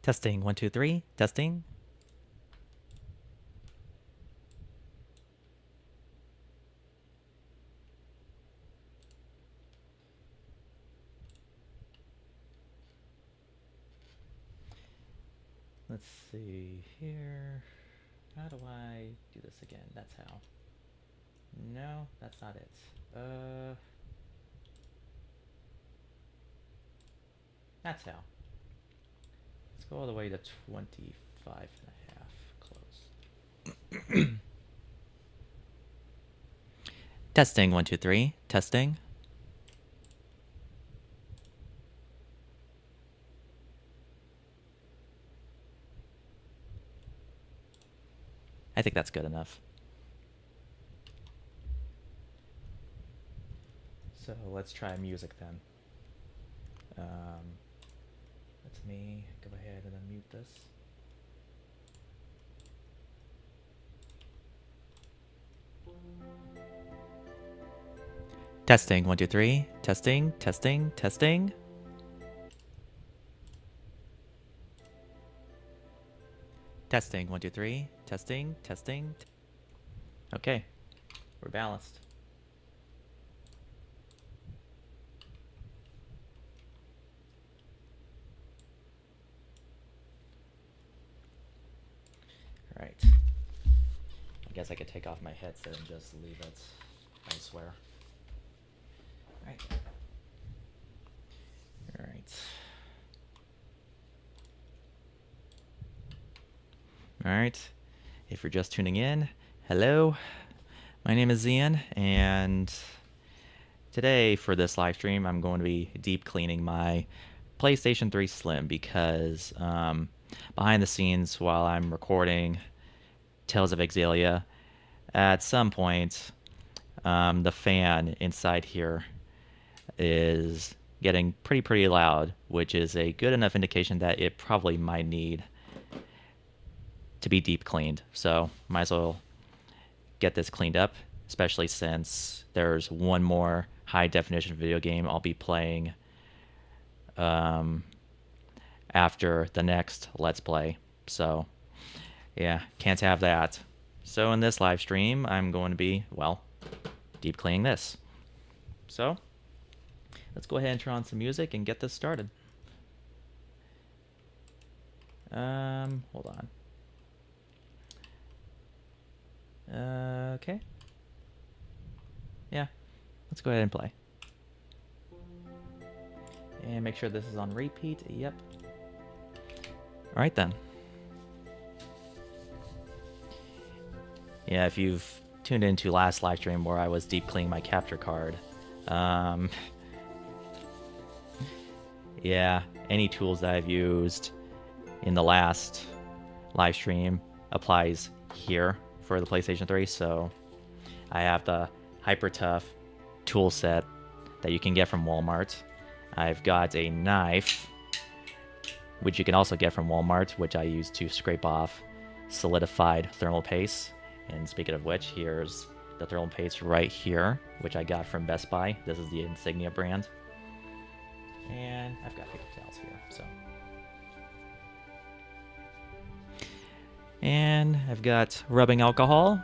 Testing, 1, 2, 3. Testing. Let's see here. How do I do this again? That's how. No, that's not it. That's how. Let's go all the way to 25 and a half. Close. Testing, 1, 2, 3. Testing. I think that's good enough. So let's try music then. Let me go ahead and unmute this. Testing, 1, 2, 3. Testing, testing, testing. Testing, 1, 2, 3. Testing, testing. Okay, we're balanced. All right. I guess I could take off my headset and just leave it. I swear. All right. All right. All right. If you're just tuning in, hello. My name is Ian, and today for this live stream, I'm going to be deep cleaning my PlayStation 3 Slim because behind the scenes while I'm recording Tales of Exalia, at some point, the fan inside here is getting pretty loud, which is a good enough indication that it probably might need to be deep cleaned. So might as well get this cleaned up, especially since there's one more high definition video game I'll be playing after the next Let's Play. So yeah, can't have that. So in this live stream, I'm going to be, well, deep cleaning this. So let's go ahead and turn on some music and get this started. Hold on. Okay. Yeah, let's go ahead and play. And make sure this is on repeat. Yep. All right then. Yeah, if you've tuned into last live stream where I was deep cleaning my capture card, yeah, any tools that I've used in the last live stream applies here for the PlayStation 3. So I have the Hyper Tough tool set that you can get from Walmart. I've got a knife, which you can also get from Walmart, which I use to scrape off solidified thermal paste. And speaking of which, here's the thermal paste right here, which I got from Best Buy. This is the Insignia brand. And I've got paper towels here, so. And I've got rubbing alcohol.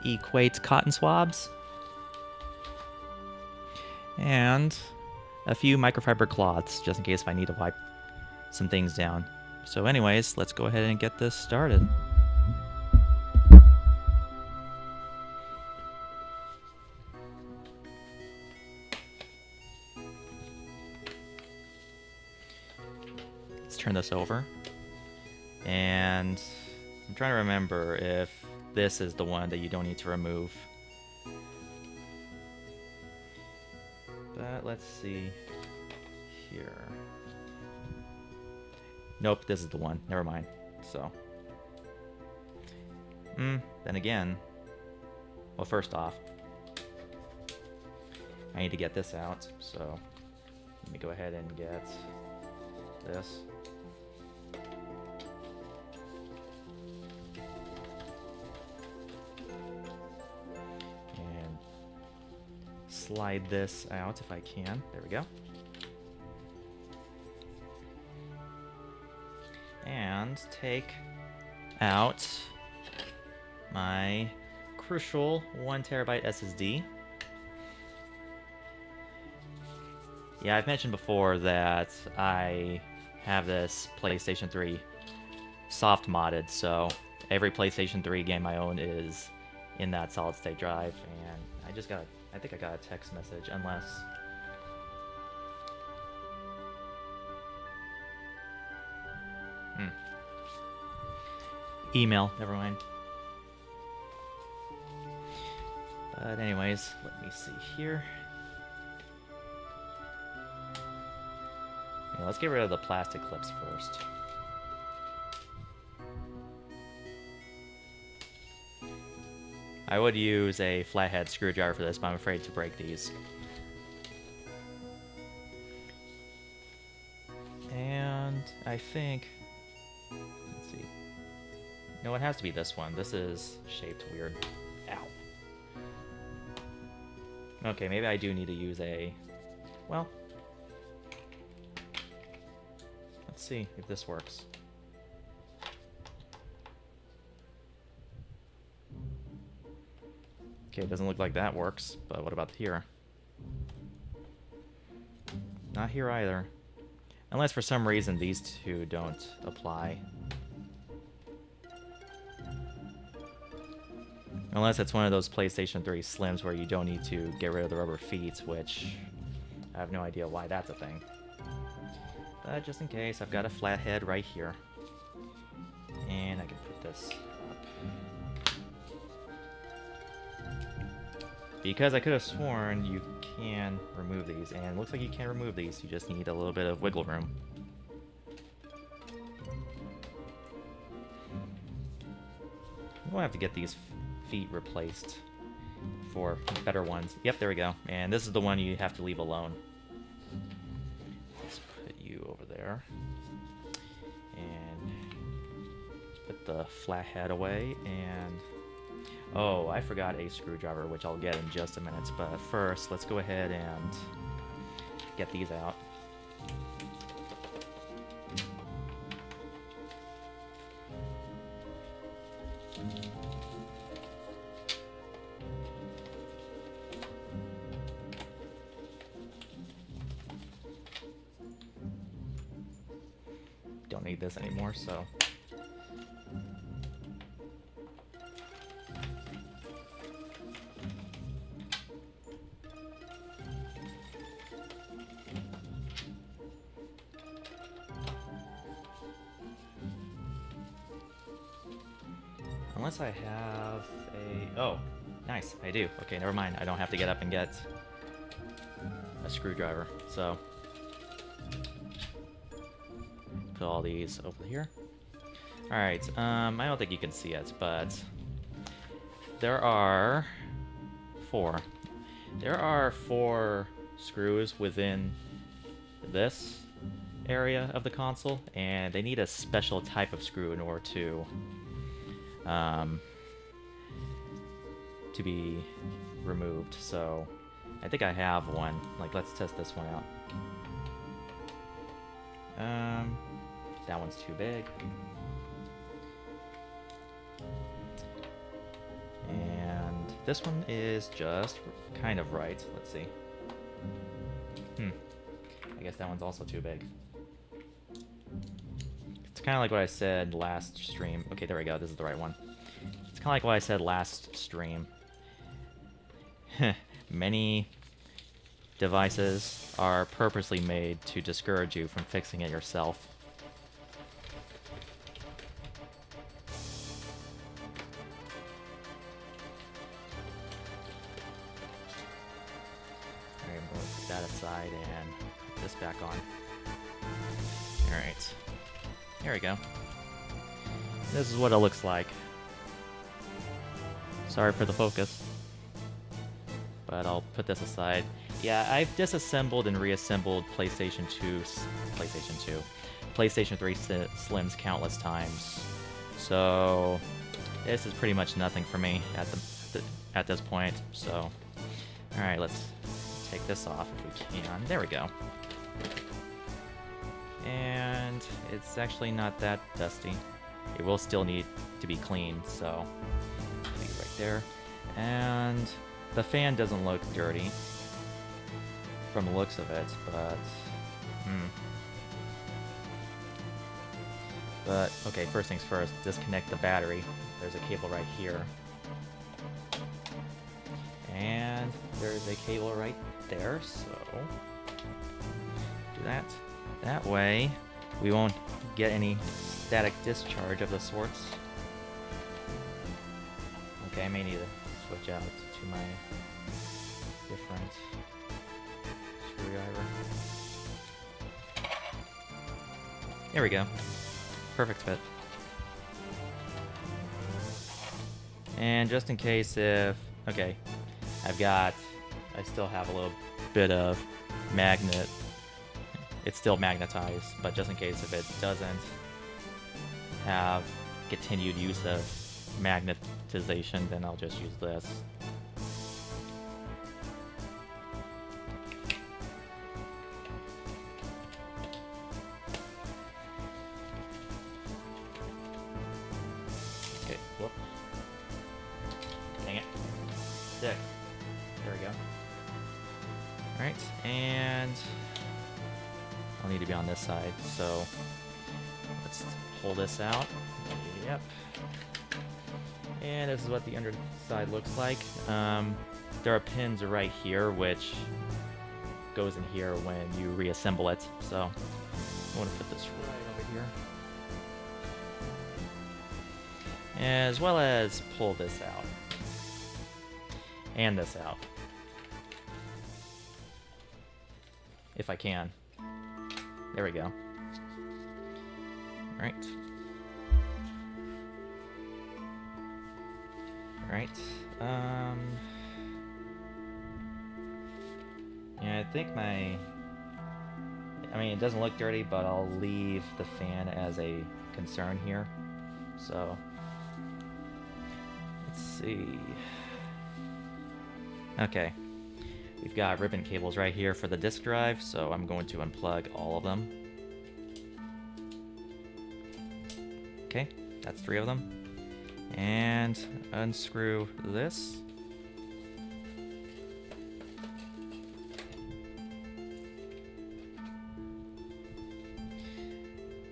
Equate cotton swabs. And a few microfiber cloths, just in case if I need to wipe some things down. So anyways, let's go ahead and get this started. Let's turn this over. And I'm trying to remember if this is the one that you don't need to remove. But let's see here. Nope, this is the one. Never mind. So. Then again. Well, first off, I need to get this out. So, let me go ahead and get this. And slide this out if I can. There we go. and take out my crucial 1TB SSD. Yeah, I've mentioned before that I have this PlayStation 3 soft modded, so every PlayStation 3 game I own is in that solid state drive, and I think I got a text message, unless... Email, never mind. But anyways, let me see here. Yeah, let's get rid of the plastic clips first. I would use a flathead screwdriver for this, but I'm afraid to break these. And I think... let's see. No, it has to be this one. This is shaped weird. Ow. Okay, maybe I do need to use a... well... let's see if this works. Okay, it doesn't look like that works, but what about here? Not here either. Unless for some reason these two don't apply. Unless it's one of those PlayStation 3 Slims where you don't need to get rid of the rubber feet, which I have no idea why that's a thing. But just in case, I've got a flathead right here. And I can put this up. Because I could have sworn you can remove these, and it looks like you can remove these, you just need a little bit of wiggle room. I'm gonna have to get these feet replaced for better ones. Yep, there we go. And this is the one you have to leave alone. Let's put you over there. And put the flathead away, and... oh, I forgot a screwdriver, which I'll get in just a minute, but first, let's go ahead and get these out. Don't need this anymore, so... unless I have a... oh, nice, I do. Okay, never mind. I don't have to get up and get a screwdriver, so... put all these over here. Alright, I don't think you can see it, but... there are... four. There are 4 screws within this area of the console, and they need a special type of screw in order to be removed. So I think I have one. Like, let's test this one out. That one's too big. And this one is just kind of right. Let's see. I guess that one's also too big. It's kind of like what I said last stream. Okay, there we go. This is the right one. It's kind of like what I said last stream. Many devices are purposely made to discourage you from fixing it yourself. Alright, I'm going to put that aside and put this back on. Alright. There we go. This is what it looks like. Sorry for the focus. But I'll put this aside. Yeah, I've disassembled and reassembled PlayStation 3 Slims countless times. So this is pretty much nothing for me at this point. So, all right, let's take this off if we can. There we go. And it's actually not that dusty. It will still need to be cleaned, so be right there. And the fan doesn't look dirty from the looks of it, but okay, first things first, disconnect the battery. There's a cable right here. And there's a cable right there, so do that. That way, we won't get any static discharge of the sorts. Okay, I may need to switch out to my different screwdriver. There we go. Perfect fit. And just in case if... Okay, I still have a little bit of magnet. It's still magnetized, but just in case if it doesn't have continued use of magnetization, then I'll just use this. Okay, whoop. Dang it. Sick. There we go. Alright, and I'll need to be on this side, so let's pull this out. Yep. And this is what the underside looks like. There are pins right here, which goes in here when you reassemble it. So I want to put this right over here. As well as pull this out. And this out. If I can. There we go. Alright. Alright. Yeah, I think I mean, it doesn't look dirty, but I'll leave the fan as a concern here. So, let's see. Okay. We've got ribbon cables right here for the disk drive, so I'm going to unplug all of them. Okay, that's 3 of them. And unscrew this.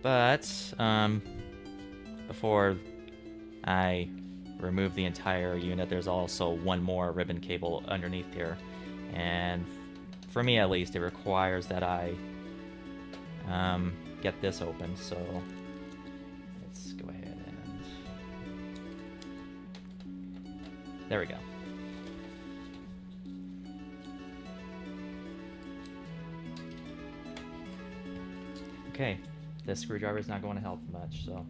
But, before I remove the entire unit, there's also one more ribbon cable underneath here. And for me at least, it requires that I get this open, so let's go ahead and... There we go. Okay, this screwdriver is not going to help much, so...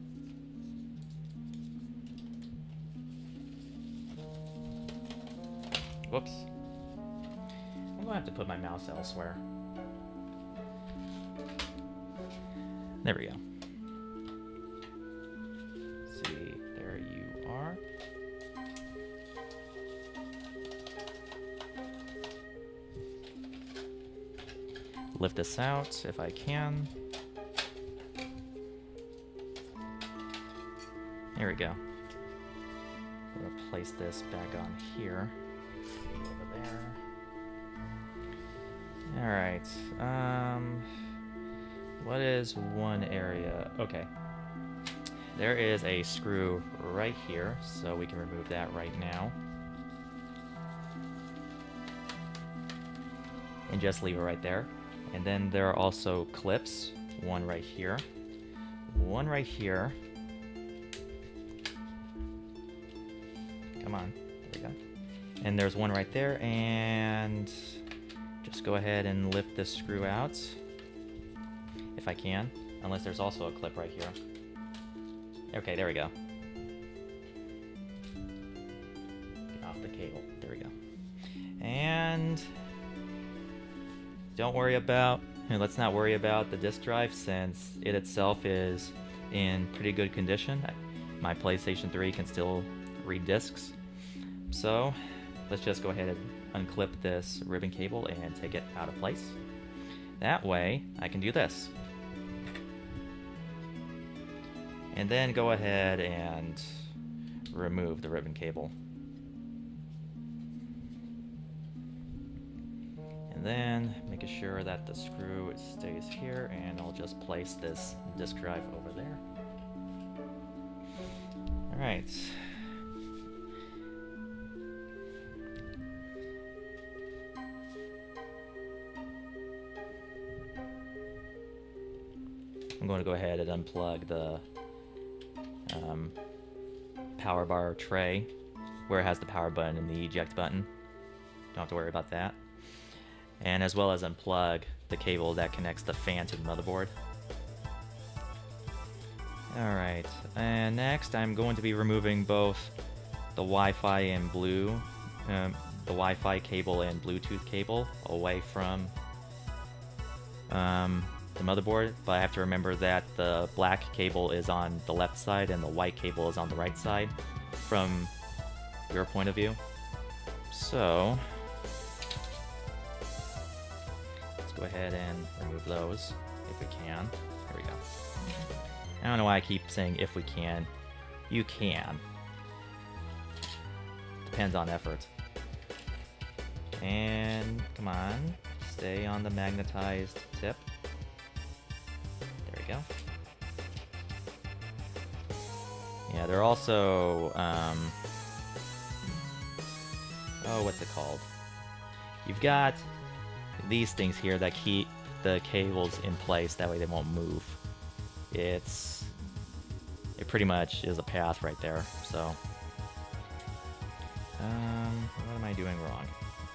Whoops. I'm going to have to put my mouse elsewhere. There we go. Let's see, there you are. Lift this out if I can. There we go. I'm going to place this back on here. Over there. Alright, what is one area? Okay, there is a screw right here, so we can remove that right now. And just leave it right there. And then there are also clips, one right here, one right here. Come on, there we go. And there's one right there, and just go ahead and lift this screw out, if I can, unless there's also a clip right here. Okay, there we go. Get off the cable, there we go. And let's not worry about the disk drive, since it itself is in pretty good condition. My PlayStation 3 can still read discs. So let's just go ahead and unclip this ribbon cable and take it out of place. That way I can do this. And then go ahead and remove the ribbon cable. And then making sure that the screw stays here, and I'll just place this disk drive over there. Alright. I'm going to go ahead and unplug the power bar tray where it has the power button and the eject button. Don't have to worry about that. And as well as unplug the cable that connects the fan to the motherboard. Alright, and next I'm going to be removing both the Wi-Fi and the Wi-Fi cable and Bluetooth cable away from the motherboard, but I have to remember that the black cable is on the left side and the white cable is on the right side from your point of view. So let's go ahead and remove those if we can. There we go. I don't know why I keep saying if we can. You can. Depends on effort. And come on, stay on the magnetized tip. There we go. Yeah, they're also, oh, what's it called? You've got these things here that keep the cables in place, that way they won't move. It pretty much is a path right there, so. What am I doing wrong?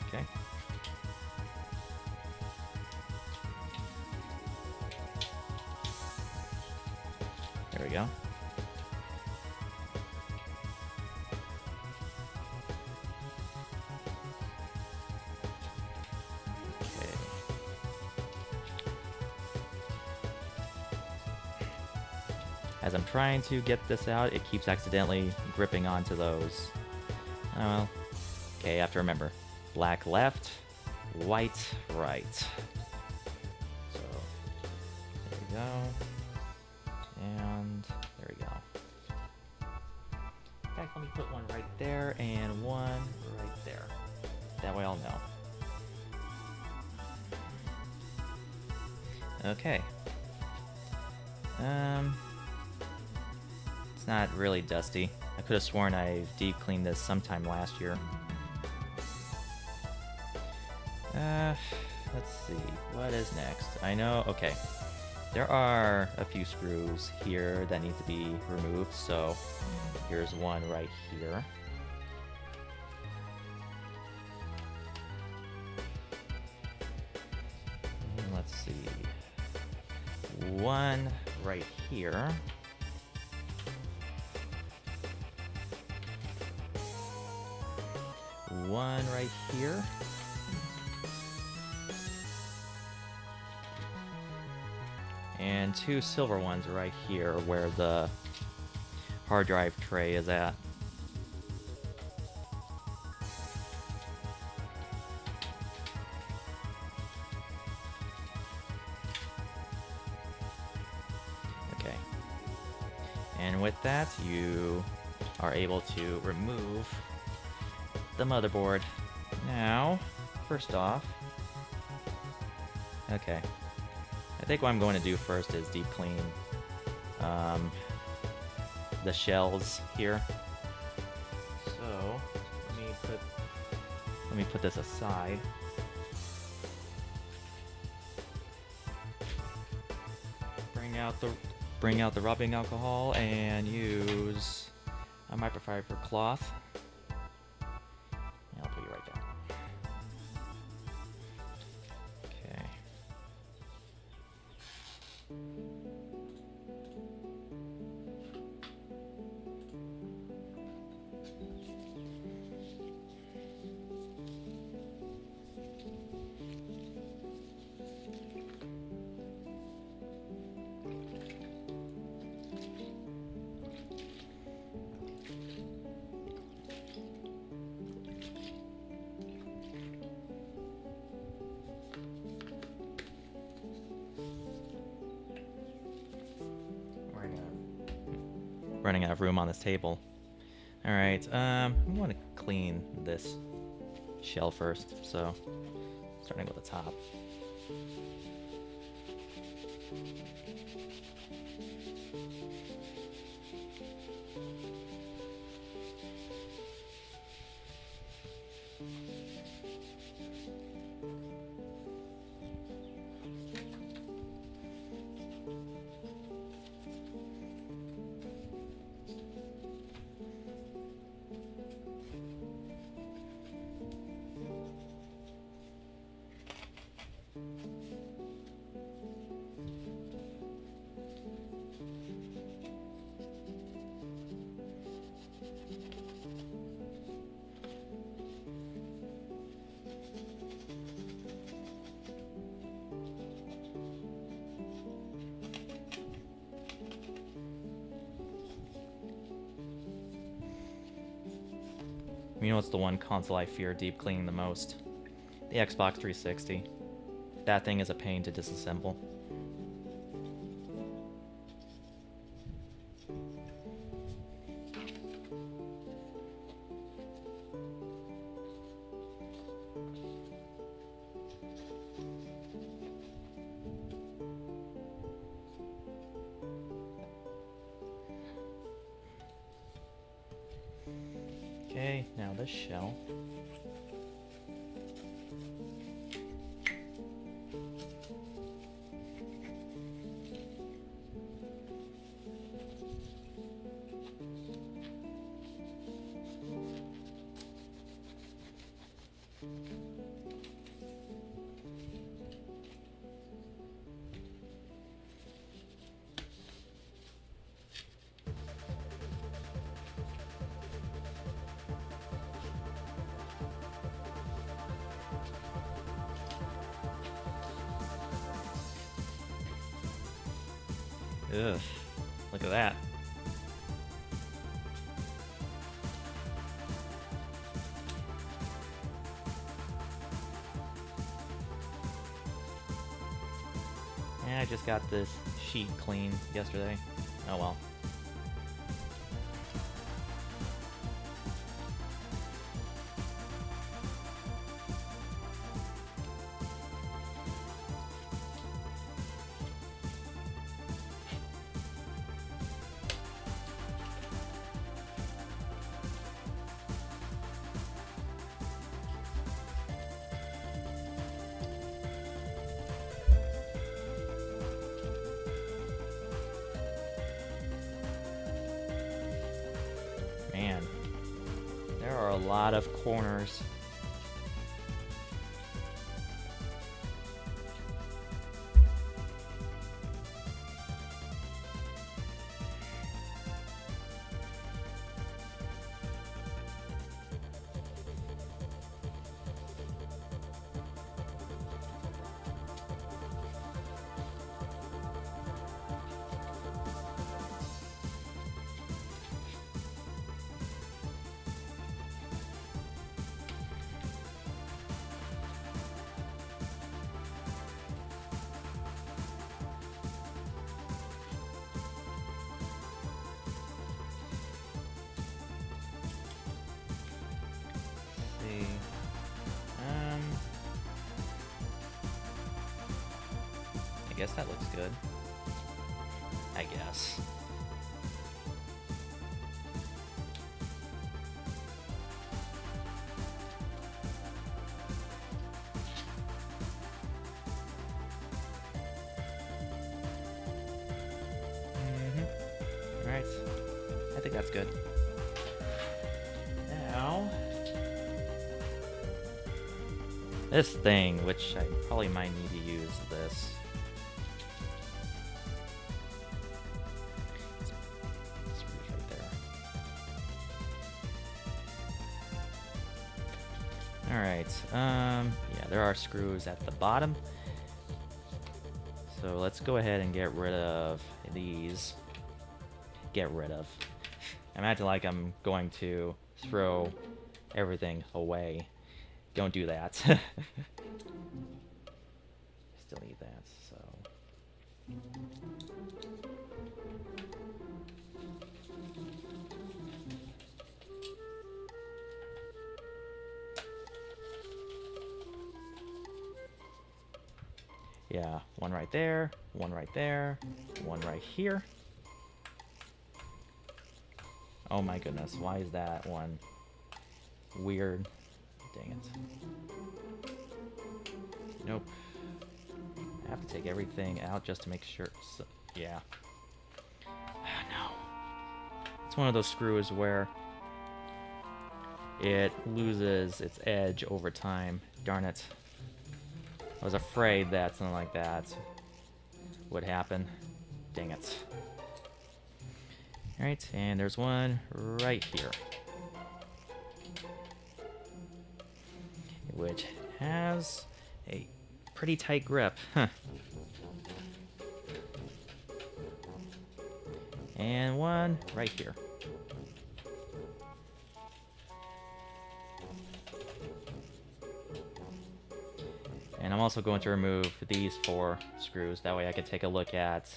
Okay. There we go. Okay. As I'm trying to get this out, it keeps accidentally gripping onto those. Oh well. Okay, I have to remember. Black left, white right. So, there we go. And there we go. In fact, let me put one right there and one right there. That way I'll know. Okay. It's not really dusty. I could have sworn I deep cleaned this sometime last year. Let's see, what is next? I know, okay. There are a few screws here that need to be removed, so here's one right here. And let's see. One right here. One right here. And two silver ones right here where the hard drive tray is at. Okay. And with that, you are able to remove the motherboard. Now, first off, okay. I think what I'm going to do first is deep clean the shells here. So let me put this aside. Bring out the rubbing alcohol and use a microfiber cloth. I'll put you right down. Okay. running out of room on this table. Alright, I want to clean this shell first, so starting with the top. You know what's the one console I fear deep cleaning the most? The Xbox 360. That thing is a pain to disassemble. Okay, now this shell. Ugh, look at that. Yeah, I just got this sheet clean yesterday. Oh well. Man, there are a lot of corners. I guess that looks good. I guess. Alright. I think that's good. Now, this thing, which I probably might need to use this. Screws right there. Alright, yeah, there are screws at the bottom. So let's go ahead and get rid of these. Get rid of. Imagine like I'm going to throw everything away. Don't do that. Still need that, so. Yeah, one right there, one right there, one right here. Oh my goodness, why is that one weird? Dang it. Nope. I have to take everything out just to make sure. So, yeah. No. It's one of those screws where it loses its edge over time. Darn it. I was afraid that something like that would happen. Dang it. Alright, and there's one right here, which has a pretty tight grip. Huh. And one right here. And I'm also going to remove these 4 screws. That way I can take a look at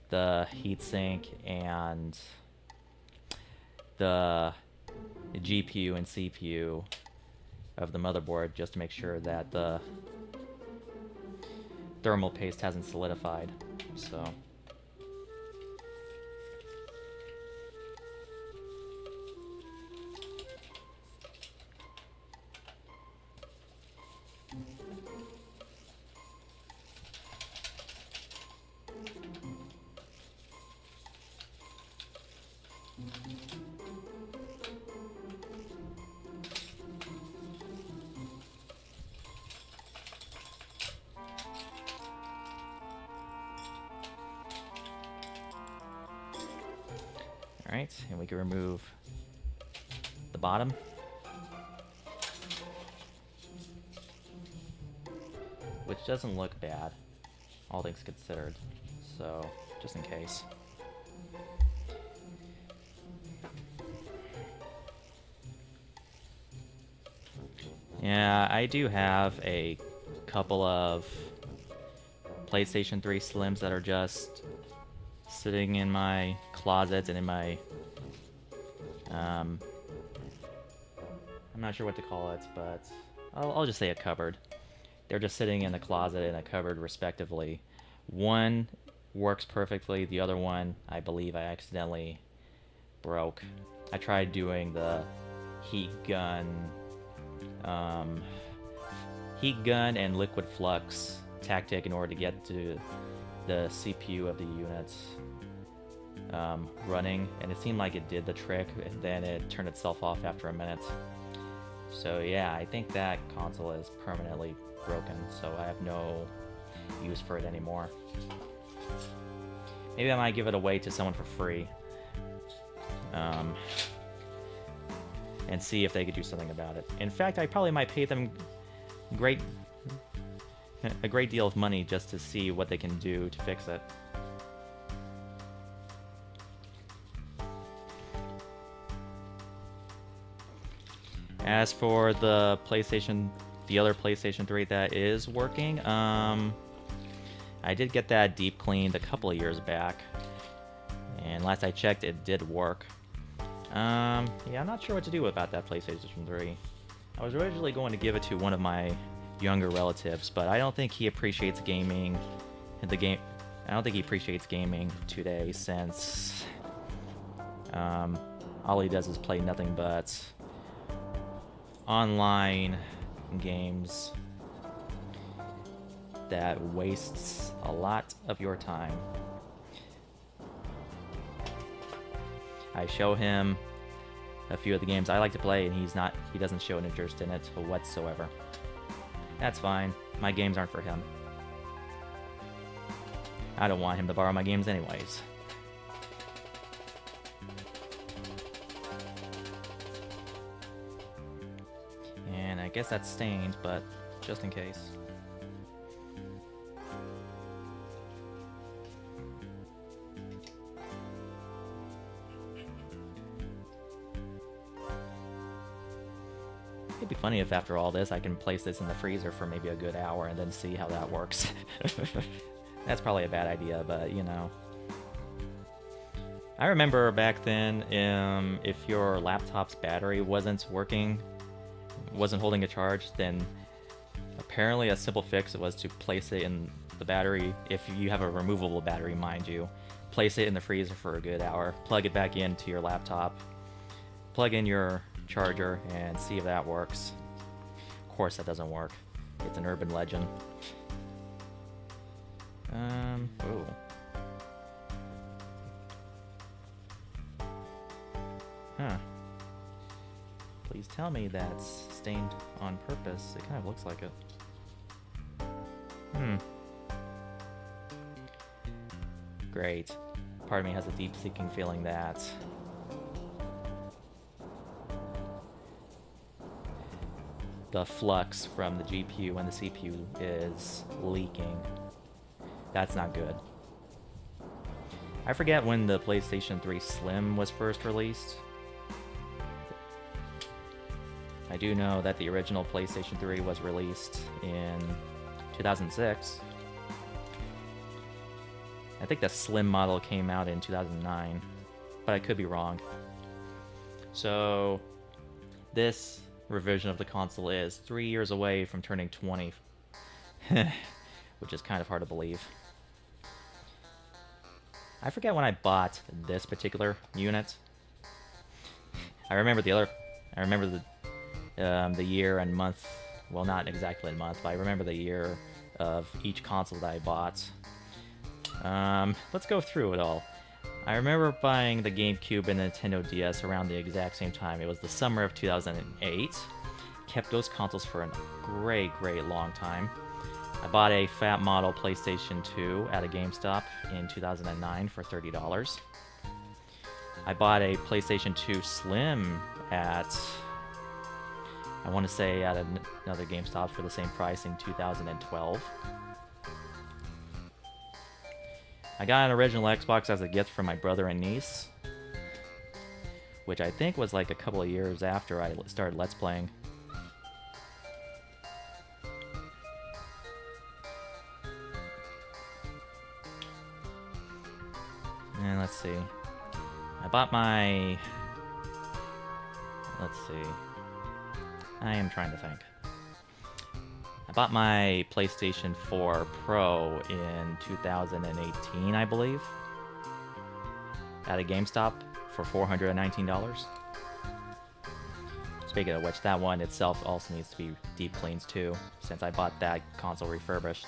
the heatsink and the GPU and CPU of the motherboard, just to make sure that the thermal paste hasn't solidified. So alright, and we can remove the bottom. Which doesn't look bad, all things considered. So, just in case. Yeah, I do have a couple of PlayStation 3 Slims that are just sitting in my closet and in my I'm not sure what to call it, but I'll just say a cupboard. They're just sitting in the closet and a cupboard respectively. One works perfectly, the other one I believe I accidentally broke. I tried doing the heat gun and liquid flux tactic in order to get to the CPU of the unit running, and it seemed like it did the trick, and then it turned itself off after a minute. So yeah, I think that console is permanently broken, so I have no use for it anymore. Maybe I might give it away to someone for free, and see if they could do something about it. In fact, I probably might pay them a great deal of money just to see what they can do to fix it. As for the other PlayStation 3 that is working, I did get that deep cleaned a couple of years back, and last I checked, it did work. Yeah, I'm not sure what to do about that PlayStation 3. I was originally going to give it to one of my younger relatives, but I don't think he appreciates gaming. I don't think he appreciates gaming today, since all he does is play nothing but online games that wastes a lot of your time. I show him a few of the games I like to play, and he doesn't show an interest in it whatsoever. That's fine. My games aren't for him. I don't want him to borrow my games anyways. And I guess that's stained, but just in case. It'd be funny if after all this I can place this in the freezer for maybe a good hour and then see how that works. That's probably a bad idea, but you know. I remember back then, if your laptop's battery wasn't holding a charge, then apparently a simple fix was to place it in the battery, if you have a removable battery, mind you, place it in the freezer for a good hour, plug it back into your laptop, plug in your charger, and see if that works. Of course that doesn't work. It's an urban legend. Ooh. Huh. Please tell me that's stained on purpose. It kind of looks like it. Great. Part of me has a deep-seeking feeling that the flux from the GPU and the CPU is leaking. That's not good. I forget when the PlayStation 3 Slim was first released. I do know that the original PlayStation 3 was released in 2006. I think the Slim model came out in 2009, but I could be wrong. So this revision of the console is 3 years away from turning 20, which is kind of hard to believe. I forget when I bought this particular unit. I remember the year and month. Well, not exactly a month, but I remember the year of each console that I bought. Let's go through it all. I remember buying the GameCube and Nintendo DS around the exact same time. It was the summer of 2008. Kept those consoles for a great long time. I bought a fat model PlayStation 2 at a GameStop in 2009 for $30. I bought a PlayStation 2 Slim at, I want to say, at another GameStop for the same price in 2012. I got an original Xbox as a gift from my brother and niece, which I think was like a couple of years after I started Let's Playing. And let's see. I bought my... Let's see. I am trying to think. I bought my PlayStation 4 Pro in 2018, I believe, at a GameStop for $419. Speaking of which, that one itself also needs to be deep cleaned too, since I bought that console refurbished.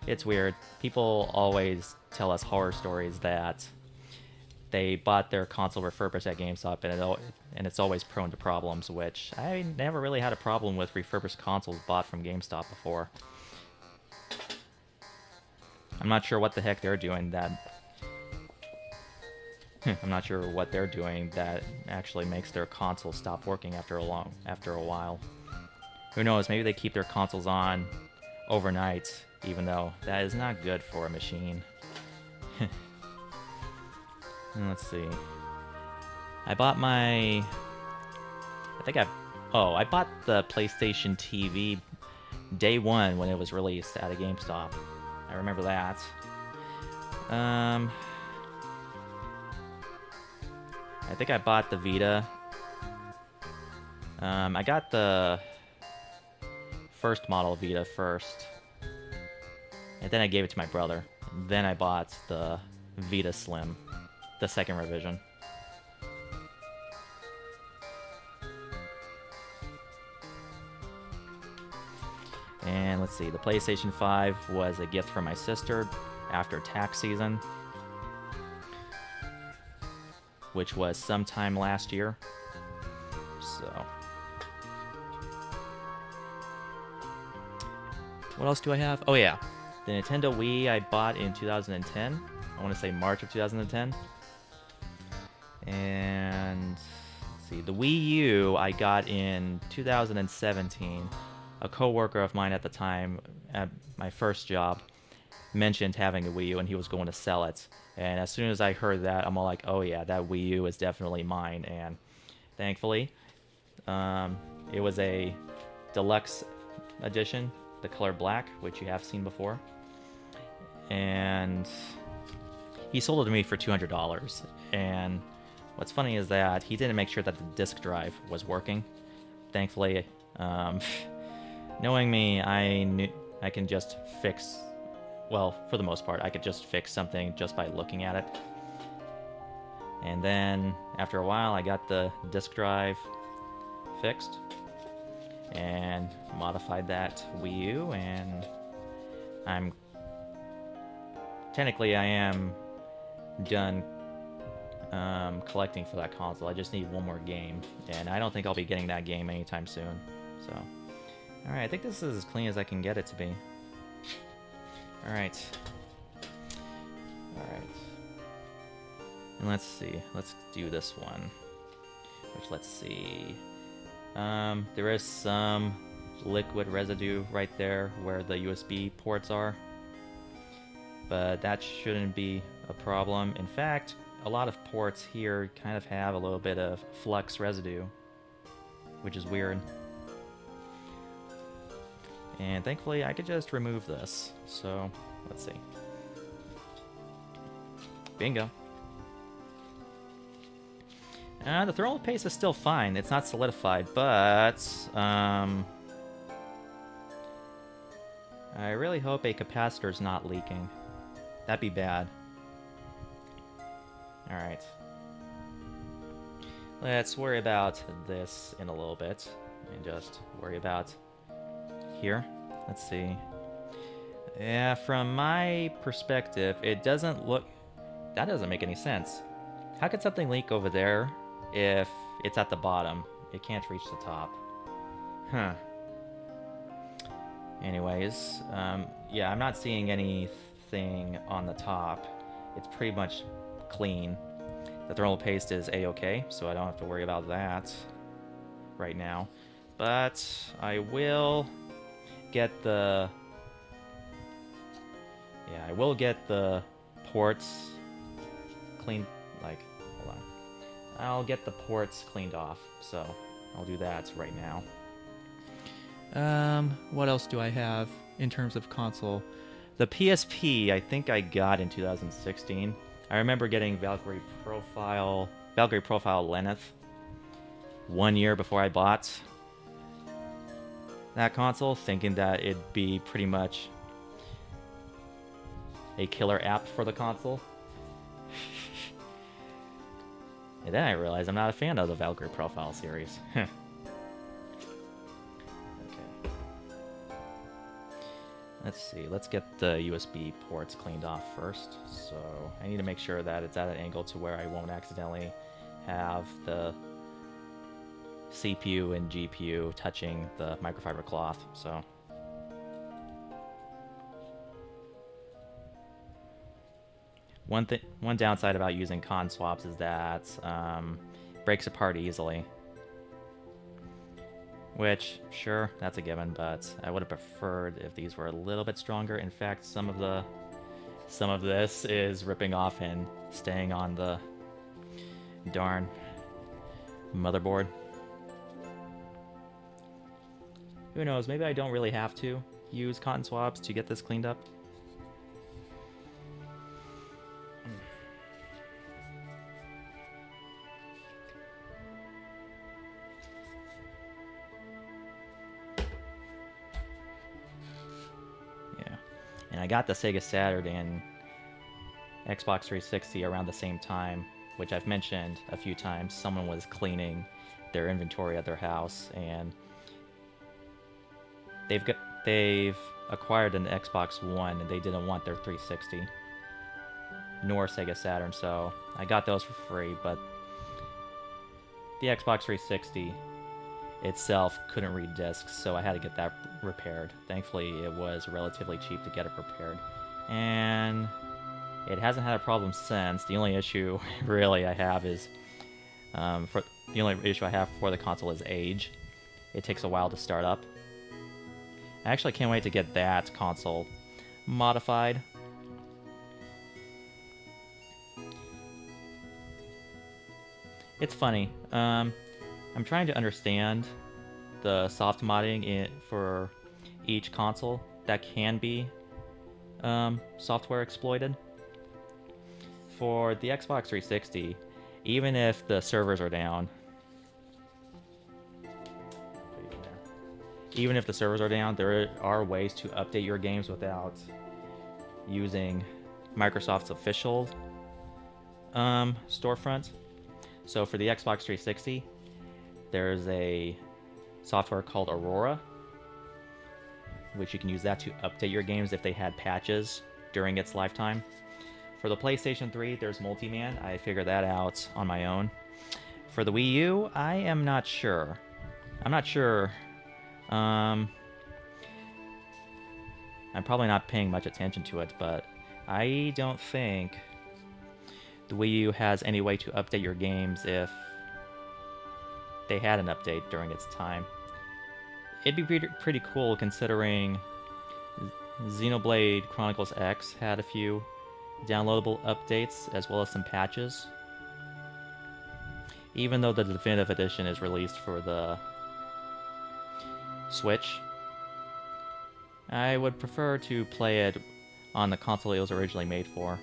It's weird. People always tell us horror stories that they bought their console refurbished at GameStop, and it's always prone to problems, which I never really had a problem with refurbished consoles bought from GameStop before. I'm not sure what the heck they're doing that... I'm not sure what they're doing that actually makes their console stop working after a while. Who knows, maybe they keep their consoles on overnight, even though that is not good for a machine. Let's see. I bought my... I bought the PlayStation TV day one when it was released at a GameStop. I remember that. I think I bought the Vita. I got the first model Vita first. And then I gave it to my brother. Then I bought the Vita Slim, the second revision. And let's see, the PlayStation 5 was a gift from my sister after tax season, which was sometime last year. So, what else do I have? Oh yeah, the Nintendo Wii I bought in 2010. I want to say March of 2010. And let's see, the Wii U I got in 2017. A co-worker of mine at the time at my first job mentioned having a Wii U and he was going to sell it. And as soon as I heard that, I'm all like, oh yeah, that Wii U is definitely mine. And thankfully, it was a deluxe edition, the color black, which you have seen before. And he sold it to me for $200. And what's funny is that he didn't make sure that the disk drive was working. Thankfully, knowing me, I knew I can just fix well, for the most part, I could just fix something just by looking at it. And then after a while, I got the disk drive fixed and modified that Wii U, and I'm technically I am done collecting for that console. I just need one more game, and I don't think I'll be getting that game anytime soon. So, all right, I think this is as clean as I can get it to be. All right. And let's see. Let's do this one. Which, let's see. There is some liquid residue right there where the USB ports are, but that shouldn't be a problem. In fact, a lot of ports here kind of have a little bit of flux residue, which is weird. And thankfully, I could just remove this. So, let's see. Bingo. The thermal paste is still fine. It's not solidified, but I really hope a capacitor's not leaking. That'd be bad. Alright. Let's worry about this in a little bit. And just worry about here. Let's see. Yeah, from my perspective, it doesn't look... That doesn't make any sense. How could something leak over there if it's at the bottom? It can't reach the top. Huh. Anyways, yeah, I'm not seeing anything on the top. It's pretty much clean. The thermal paste is a-okay, so I don't have to worry about that right now. But I will get the... Yeah, I will get the ports cleaned, like, hold on. I'll get the ports cleaned off, so I'll do that right now. What else do I have in terms of console? The PSP, I think I got in 2016. I remember getting Valkyrie Profile Lenneth 1 year before I bought that console, thinking that it'd be pretty much a killer app for the console. And then I realized I'm not a fan of the Valkyrie Profile series. Okay. Let's see, let's get the USB ports cleaned off first. So I need to make sure that it's at an angle to where I won't accidentally have the CPU and GPU touching the microfiber cloth. So one downside about using con swaps is that it breaks apart easily. Which, sure, that's a given, but I would have preferred if these were a little bit stronger. In fact, some of this is ripping off and staying on the darn motherboard. Who knows, maybe I don't really have to use cotton swabs to get this cleaned up. And I got the Sega Saturn and Xbox 360 around the same time, which I've mentioned a few times. Someone was cleaning their inventory at their house, and they've acquired an Xbox One, and they didn't want their 360 nor Sega Saturn, so I got those for free. But the Xbox 360 itself couldn't read discs, so I had to get that repaired. Thankfully, it was relatively cheap to get it repaired, and it hasn't had a problem since. The only issue really I have is for the console is age. It takes a while to start up. I actually can't wait to get that console modified. It's funny. I'm trying to understand the soft modding for each console that can be software exploited. For the Xbox 360, even if the servers are down, there are ways to update your games without using Microsoft's official storefront. So for the Xbox 360, there's a software called Aurora, which you can use that to update your games if they had patches during its lifetime. For the PlayStation 3, there's Multiman. I figured that out on my own. For the Wii U, I am not sure. I'm not sure. I'm probably not paying much attention to it, but I don't think the Wii U has any way to update your games if they had an update during its time. It'd be pretty cool considering Xenoblade Chronicles X had a few downloadable updates as well as some patches. Even though the definitive edition is released for the Switch, I would prefer to play it on the console it was originally made for.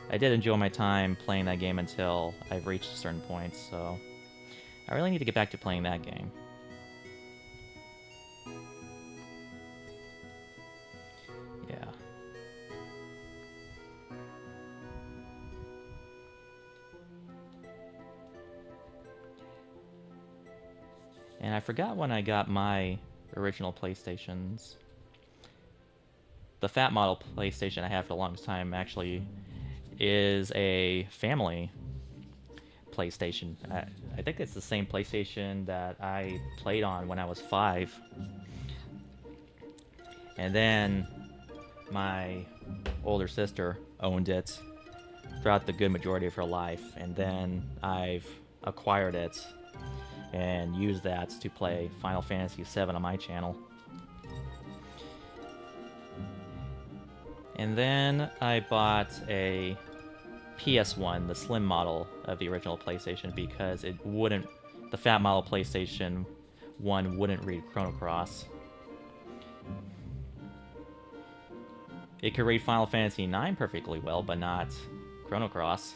I did enjoy my time playing that game until I've reached certain points, so I really need to get back to playing that game. Yeah. And I forgot when I got my original PlayStations. The fat model PlayStation I had for the longest time actually is a family PlayStation. I think it's the same PlayStation that I played on when I was 5. And then my older sister owned it throughout the good majority of her life, and then I've acquired it and used that to play Final Fantasy VII on my channel. And then I bought a PS1, the slim model of the original PlayStation, because it wouldn't, the fat model PlayStation 1 wouldn't read Chrono Cross. It could read Final Fantasy IX perfectly well, but not Chrono Cross.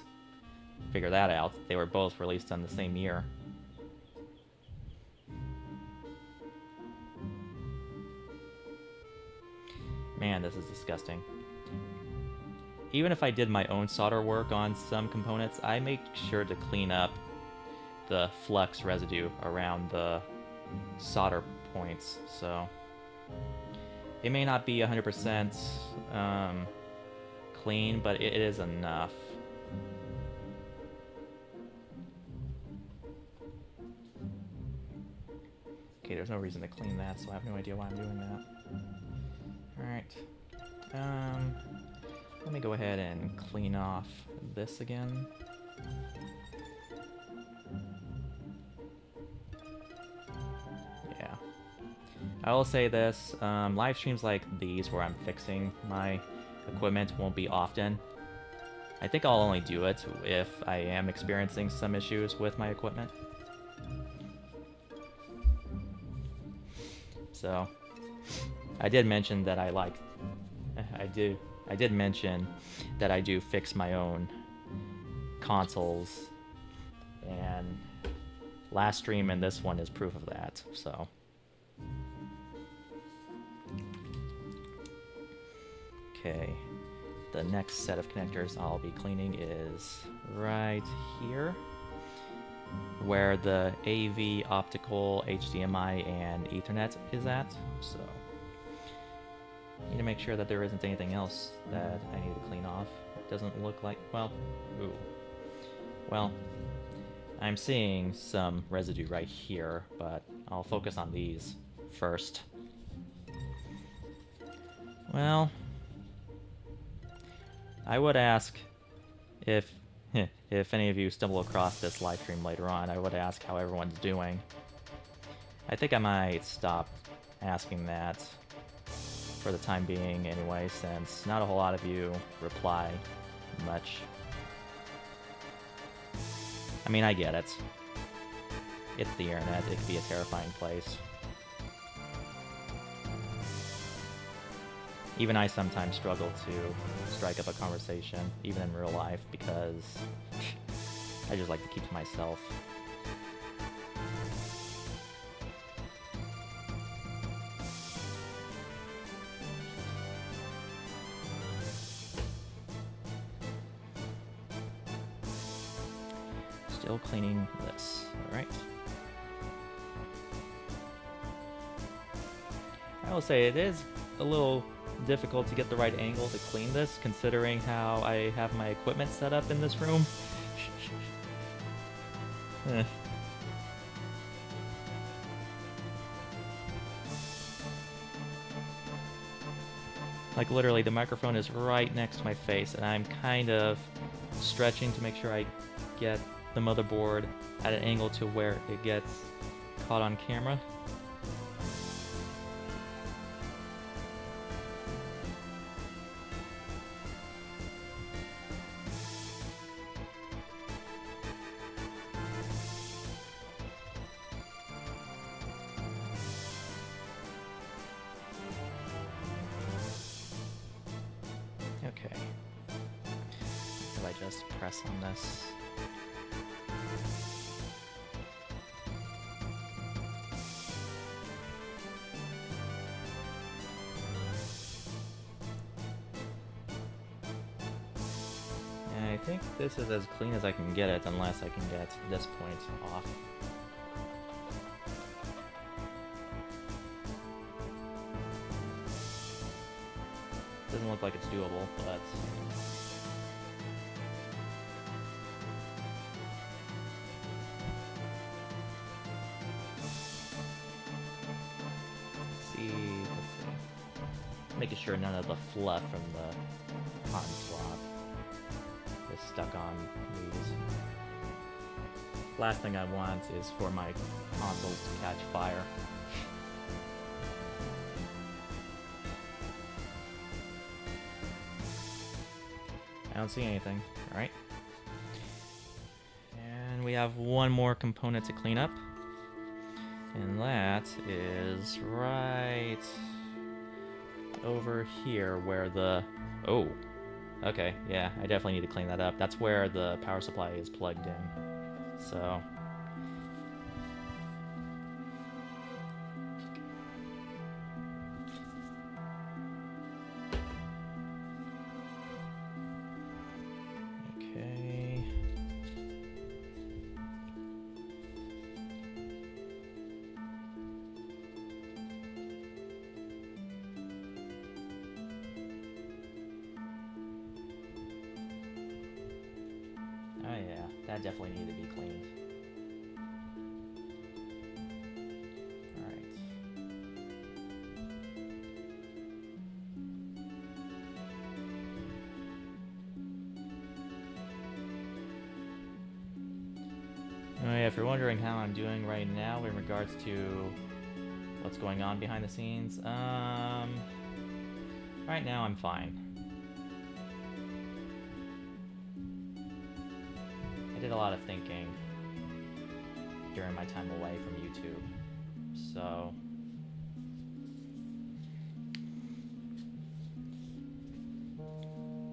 Figure that out. They were both released on the same year. Man, this is disgusting. Even if I did my own solder work on some components, I make sure to clean up the flux residue around the solder points, so it may not be 100% clean, but it is enough. Okay, there's no reason to clean that, so I have no idea why I'm doing that. Alright. Let me go ahead and clean off this again. Yeah. I will say this, live streams like these where I'm fixing my equipment won't be often. I think I'll only do it if I am experiencing some issues with my equipment. So, I did mention that I did mention that I do fix my own consoles, and last stream and this one is proof of that, so. Okay, the next set of connectors I'll be cleaning is right here, where the AV, optical, HDMI, and Ethernet is at, so. Need to make sure that there isn't anything else that I need to clean off. It doesn't look like, well, ooh. Well, I'm seeing some residue right here, but I'll focus on these first. Well, I would ask if any of you stumble across this live stream later on, I would ask how everyone's doing. I think I might stop asking that for the time being anyway, since not a whole lot of you reply much. I mean, I get it. It's the internet, it can be a terrifying place. Even I sometimes struggle to strike up a conversation, even in real life, because I just like to keep to myself. Still cleaning this. Alright. I will say it is a little difficult to get the right angle to clean this, considering how I have my equipment set up in this room. Eh. Like literally the microphone is right next to my face and I'm kind of stretching to make sure I get the motherboard at an angle to where it gets caught on camera. Okay. If I just press on this. And I think this is as clean as I can get it, unless I can get this point off. Doesn't look like it's doable, but... let's see. Making sure none of the fluff from the cotton swab is stuck on these. Last thing I want is for my consoles to catch fire. I don't see anything. Alright. And we have one more component to clean up. And that is right over here where the... oh. Okay, yeah, I definitely need to clean that up. That's where the power supply is plugged in. So... okay. Oh yeah, that definitely needed to be cleaned. Alright. Oh yeah, if you're wondering how I'm doing right now in regards to what's going on behind the scenes, right now I'm fine. I did a lot of thinking during my time away from YouTube, so...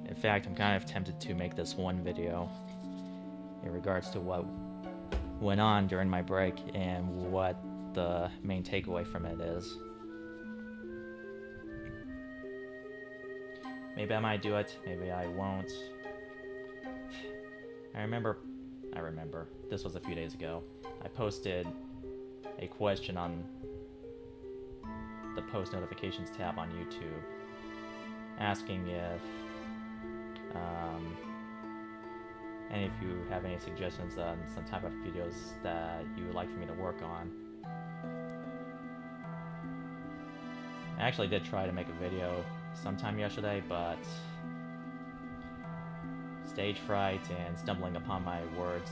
in fact, I'm kind of tempted to make this one video in regards to what went on during my break and what the main takeaway from it is. Maybe I might do it, maybe I won't. I remember, this was a few days ago, I posted a question on the post notifications tab on YouTube asking if any of you have any suggestions on some type of videos that you would like for me to work on. I actually did try to make a video sometime yesterday, but stage fright and stumbling upon my words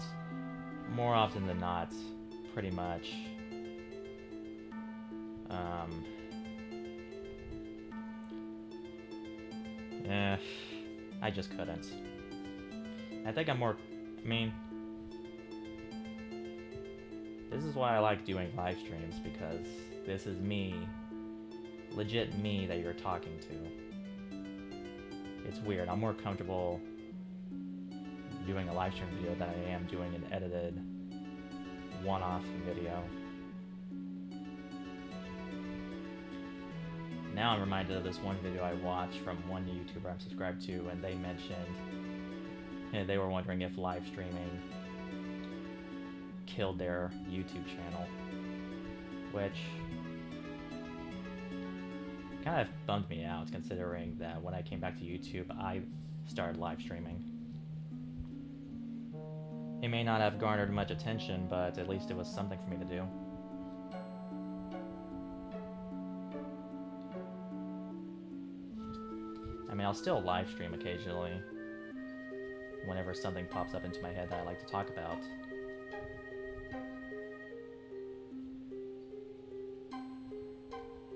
more often than not pretty much I just couldn't. I think I'm more, this is why I like doing live streams, because this is me, legit me that you're talking to. It's weird, I'm more comfortable doing a live stream video than I am doing an edited one-off video. Now I'm reminded of this one video I watched from one YouTuber I'm subscribed to, and they mentioned, they were wondering if live streaming killed their YouTube channel, which kind of bummed me out, considering that when I came back to YouTube, I started live streaming. It may not have garnered much attention, but at least it was something for me to do. I mean, I'll still live stream occasionally, whenever something pops up into my head that I like to talk about.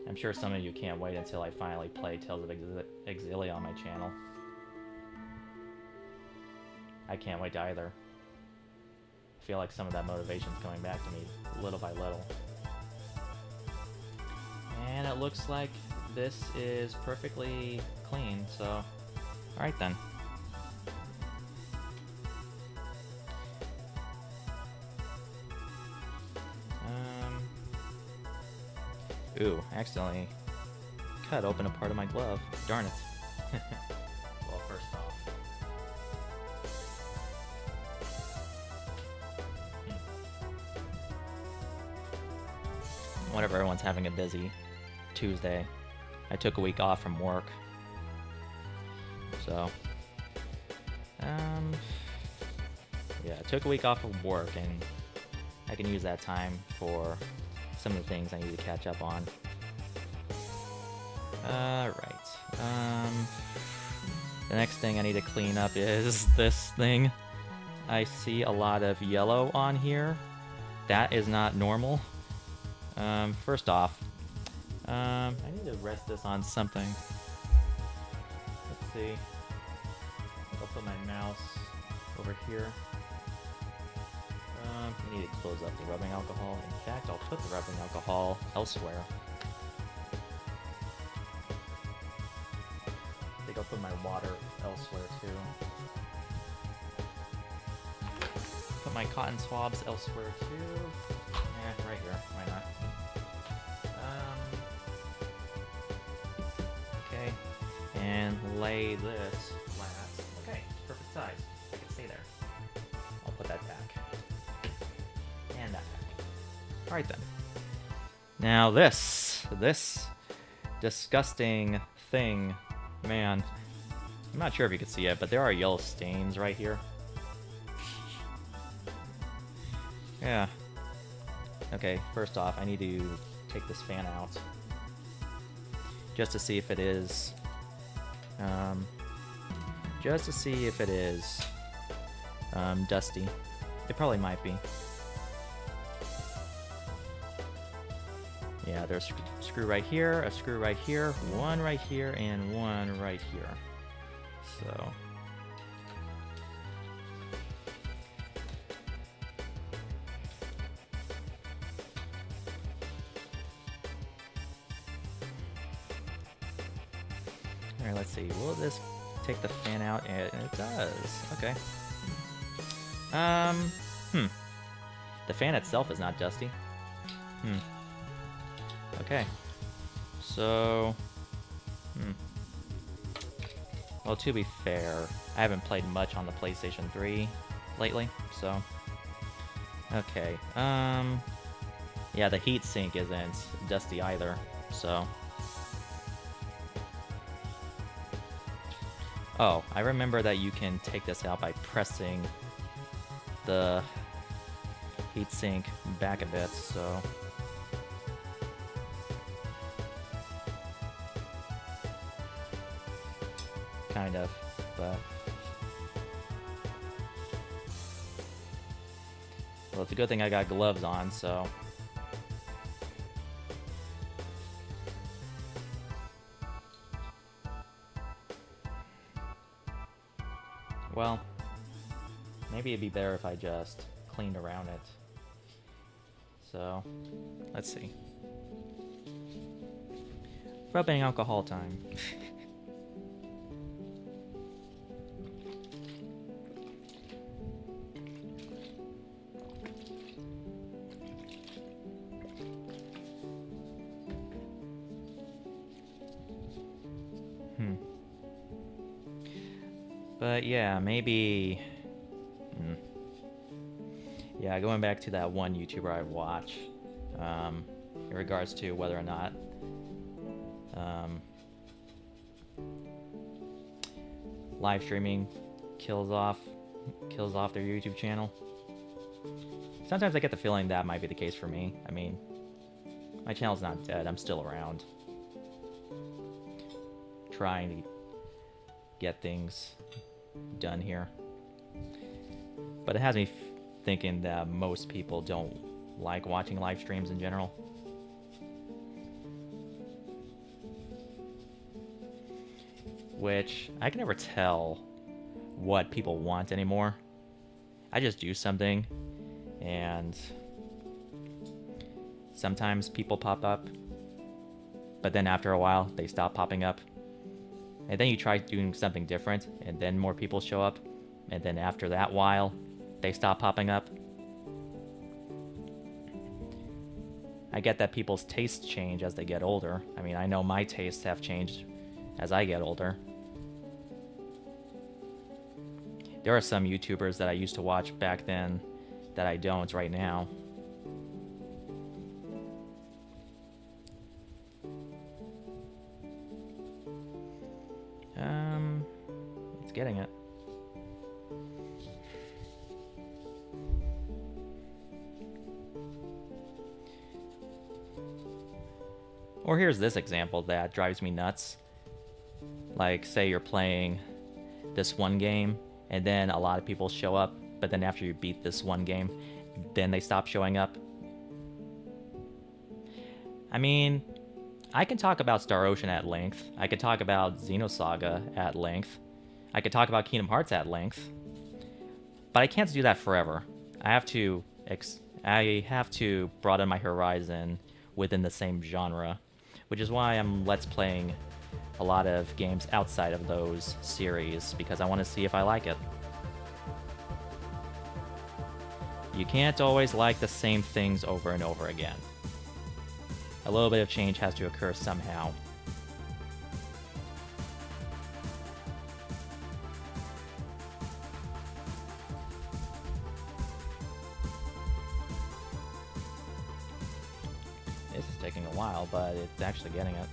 I'm sure some of you can't wait until I finally play Tales of Exilia on my channel. I can't wait either. I feel like some of that motivation's coming back to me little by little. And it looks like this is perfectly clean, so alright then. Ooh, I accidentally cut open a part of my glove. Darn it. Well, first off. Whenever everyone's having a busy Tuesday, I took a week off from work. So, yeah, I took a week off of work, and I can use that time for some of the things I need to catch up on. Right. The next thing I need to clean up is this thing. I see a lot of yellow on here. That is not normal. First off, I need to rest this on something. Let's see. I'll put my mouse over here. I need to close up the rubbing alcohol. In fact, I'll put the rubbing alcohol elsewhere. I think I'll put my water elsewhere too. Put my cotton swabs elsewhere too. Right here. Why not? Okay. And lay this flat. Okay, perfect size. I can stay there. I'll put that back. And that back. Alright then. Now this disgusting thing, man. I'm not sure if you can see it, but there are yellow stains right here. Yeah. Okay, first off, I need to take this fan out. Just to see if it is... dusty. It probably might be. Yeah, there's a screw right here, a screw right here, one right here, and one right here. So... Alright, let's see. Will this take the fan out? And it does. Okay. The fan itself is not dusty. Okay. So... Well, to be fair, I haven't played much on the PlayStation 3 lately, so... Okay. Yeah, the heatsink isn't dusty either, so... Oh, I remember that you can take this out by pressing the heatsink back a bit, so... Kind of, but... Well, it's a good thing I got gloves on, so... Well, maybe it'd be better if I just cleaned around it. So, let's see. Rubbing alcohol time. But yeah, maybe... Yeah, Yeah, going back to that one YouTuber I watch, in regards to whether or not um, live streaming kills off their YouTube channel. Sometimes I get the feeling that might be the case for me. I mean, my channel's not dead. I'm still around, trying to get things done here. But it has me thinking that most people don't like watching live streams in general. Which I can never tell what people want anymore. I just do something, and sometimes people pop up, but then after a while they stop popping up. And then you try doing something different, and then more people show up, and then after that while they stop popping up. I get that people's tastes change as they get older. I mean, I know my tastes have changed as I get older. There are some YouTubers that I used to watch back then that I don't right now. It's getting it. Or here's this example that drives me nuts. Like, say you're playing this one game, and then a lot of people show up, but then after you beat this one game, then they stop showing up. I mean, I can talk about Star Ocean at length. I could talk about Xenosaga at length. I could talk about Kingdom Hearts at length. But I can't do that forever. I have to broaden my horizon within the same genre, which is why I'm Let's Playing a lot of games outside of those series, because I want to see if I like it. You can't always like the same things over and over again. A little bit of change has to occur somehow. This is taking a while, but it's actually getting it.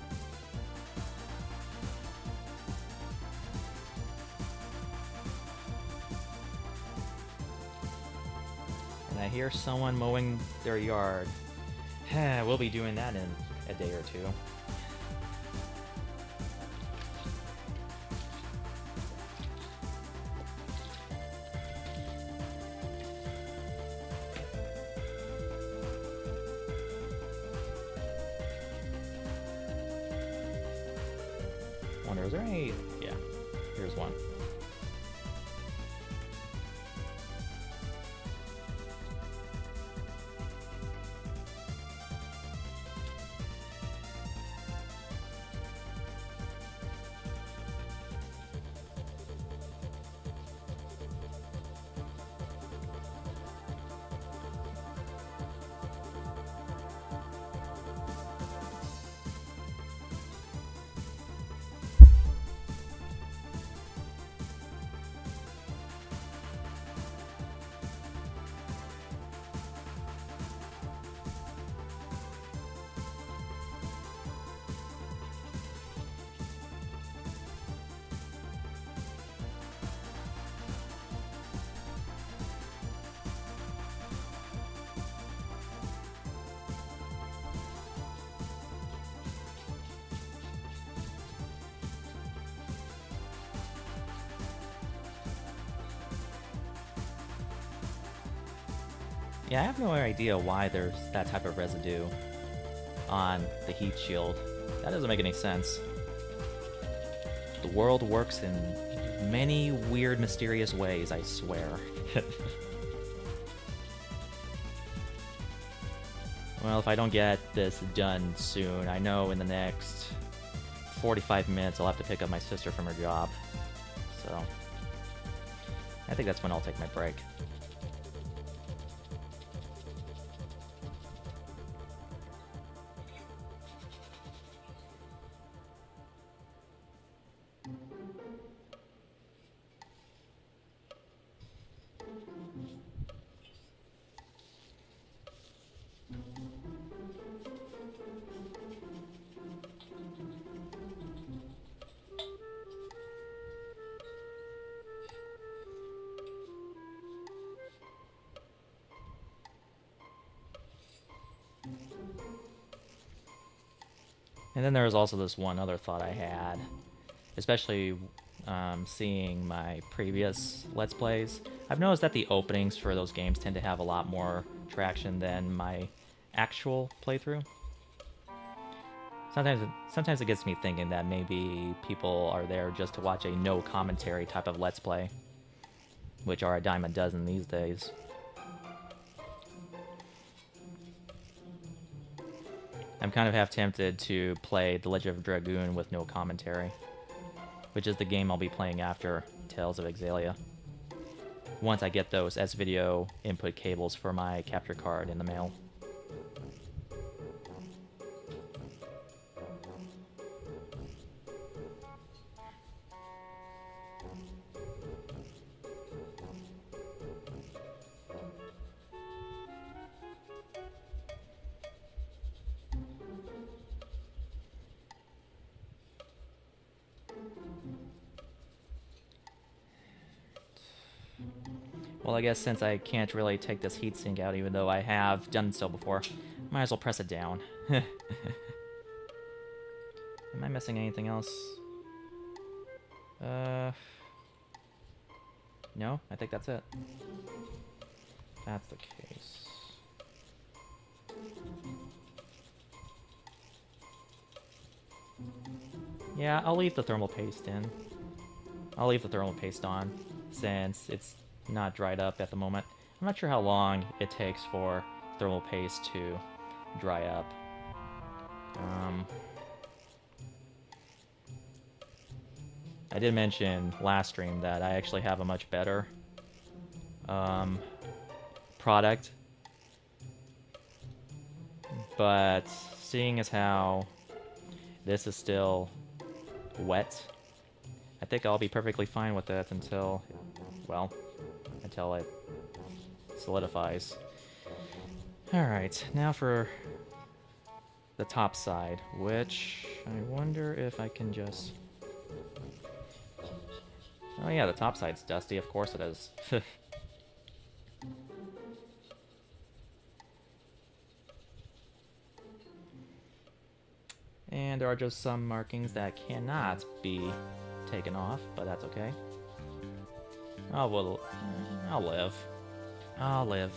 And I hear someone mowing their yard. We'll be doing that in a day or two. Wonder, is there any... Yeah, here's one. Yeah, I have no idea why there's that type of residue on the heat shield. That doesn't make any sense. The world works in many weird, mysterious ways, I swear. Well, if I don't get this done soon, I know in the next 45 minutes I'll have to pick up my sister from her job. So, I think that's when I'll take my break. And then there was also this one other thought I had, especially seeing my previous Let's Plays. I've noticed that the openings for those games tend to have a lot more traction than my actual playthrough. Sometimes it gets me thinking that maybe people are there just to watch a no commentary type of Let's Play, which are a dime a dozen these days. I'm kind of half tempted to play The Legend of Dragoon with no commentary, which is the game I'll be playing after Tales of Exalia, once I get those S-Video input cables for my capture card in the mail. Well, I guess since I can't really take this heatsink out, even though I have done so before, might as well press it down. Am I missing anything else? No, I think that's it. That's the case. Yeah, I'll leave the thermal paste in. I'll leave the thermal paste on, since it's not dried up at the moment. I'm not sure how long it takes for thermal paste to dry up. I did mention last stream that I actually have a much better product, but seeing as how this is still wet, I think I'll be perfectly fine with it until, well, until it solidifies. Alright, now for the top side, which I wonder if I can just... Oh yeah, the top side's dusty, of course it is. And there are just some markings that cannot be taken off, but that's okay. Oh, well, I'll live. I'll live.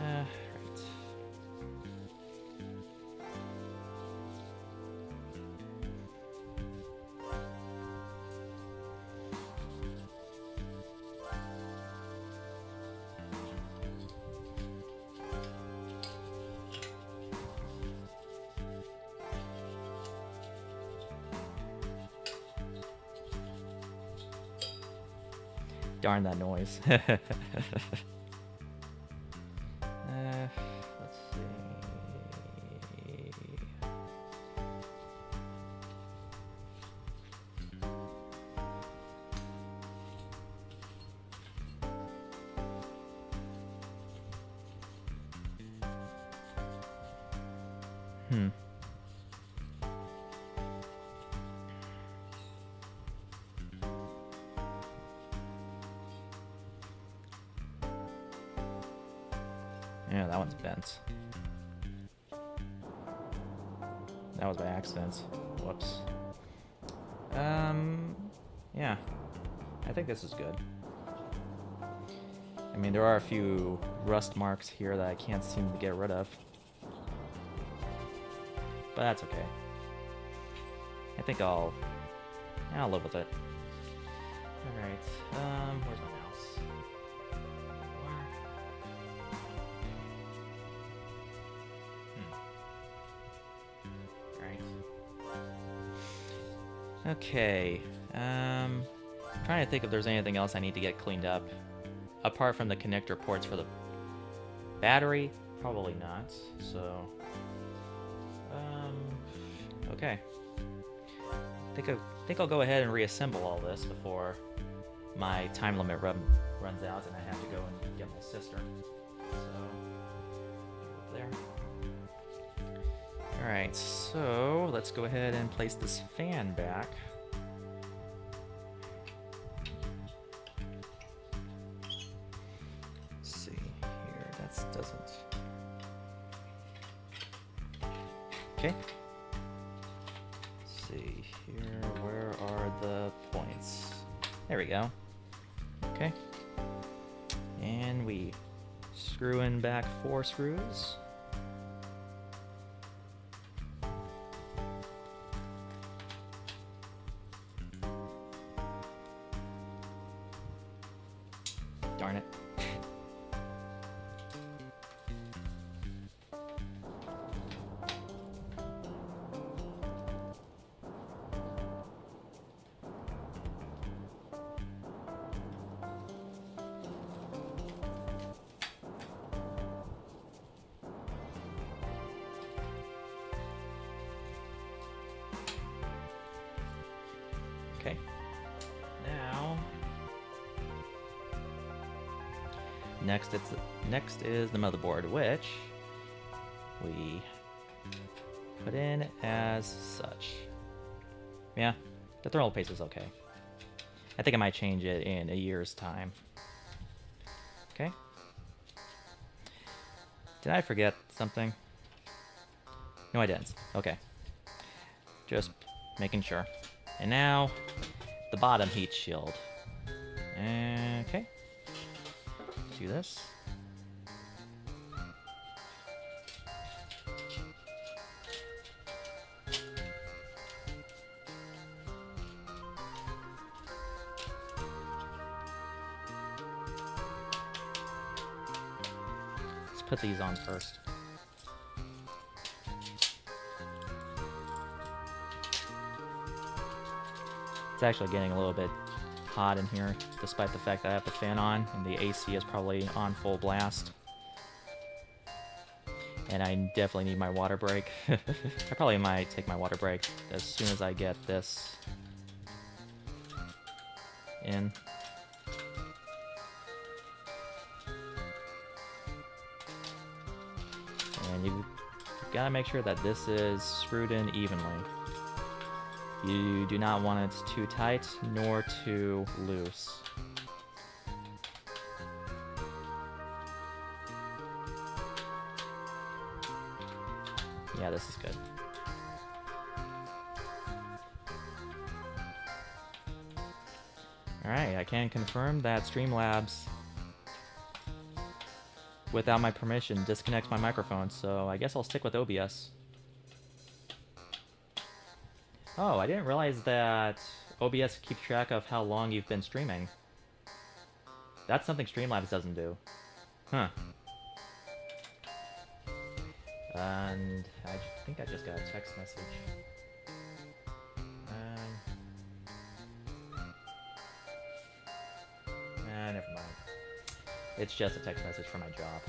Right. Darn that noise. Let's see. Yeah, that one's bent. That was by accident. Whoops. Yeah. I think this is good. I mean, there are a few rust marks here that I can't seem to get rid of. But that's okay. I think I'll live with it. Alright, where's my mouse? Okay, trying to think if there's anything else I need to get cleaned up. Apart from the connector ports for the battery, probably not, so... okay. I think I'll go ahead and reassemble all this before my time limit runs out and I have to go and get my cistern. So, there. Alright, so let's go ahead and place this fan back. Let's see here, that doesn't... Okay, see here. Where are the points? There we go. Okay. And we screw in back 4 screws. Darn it. Okay. Now, next is the motherboard, which we put in as such. Yeah, the thermal paste is okay. I think I might change it in a year's time. Okay. Did I forget something? No, I didn't. Okay. Just making sure. And now, the bottom heat shield. Okay. Do this. Let's put these on first. It's actually getting a little bit hot in here, despite the fact that I have the fan on, and the AC is probably on full blast. And I definitely need my water break. I probably might take my water break as soon as I get this in. And you've gotta make sure that this is screwed in evenly. You do not want it too tight nor too loose. Yeah, this is good. Alright, I can confirm that Streamlabs, without my permission, disconnects my microphone, so I guess I'll stick with OBS. Oh, I didn't realize that OBS keeps track of how long you've been streaming. That's something Streamlabs doesn't do. Huh. And I think I just got a text message. Never mind. It's just a text message from my job.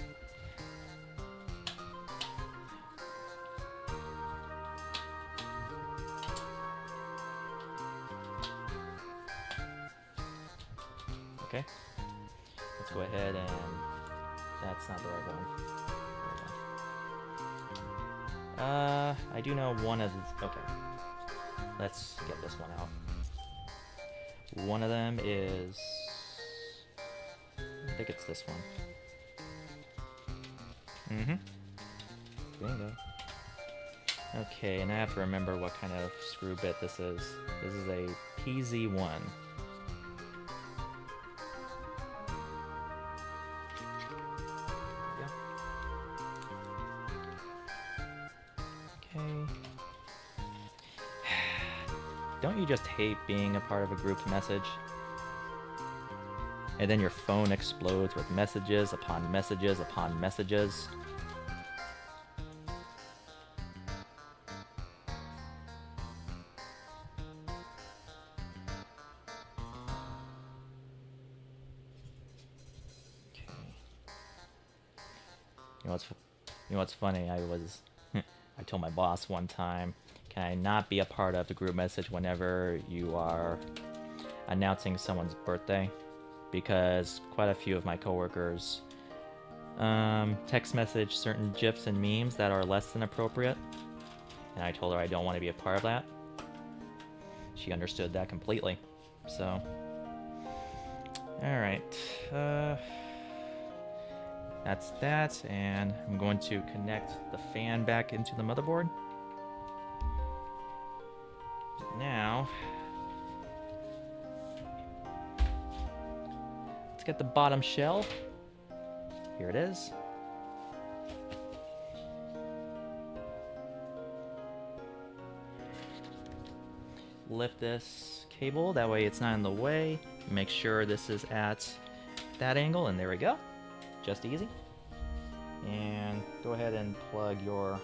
Okay. Let's go ahead and... That's not the right one. I do know one of these... Okay. Let's get this one out. One of them is... I think it's this one. Bingo. Okay, and I have to remember what kind of screw bit this is. This is a PZ1. Don't you just hate being a part of a grouped message? And then your phone explodes with messages upon messages upon messages. Okay. You know what's funny? I told my boss one time, can I not be a part of the group message whenever you are announcing someone's birthday? Because quite a few of my coworkers text message certain GIFs and memes that are less than appropriate. And I told her I don't want to be a part of that. She understood that completely. So, alright. That's that, and I'm going to connect the fan back into the motherboard. Now, let's get the bottom shell. Here it is. Lift this cable, that way it's not in the way. Make sure this is at that angle, and there we go. Just easy. And go ahead and plug your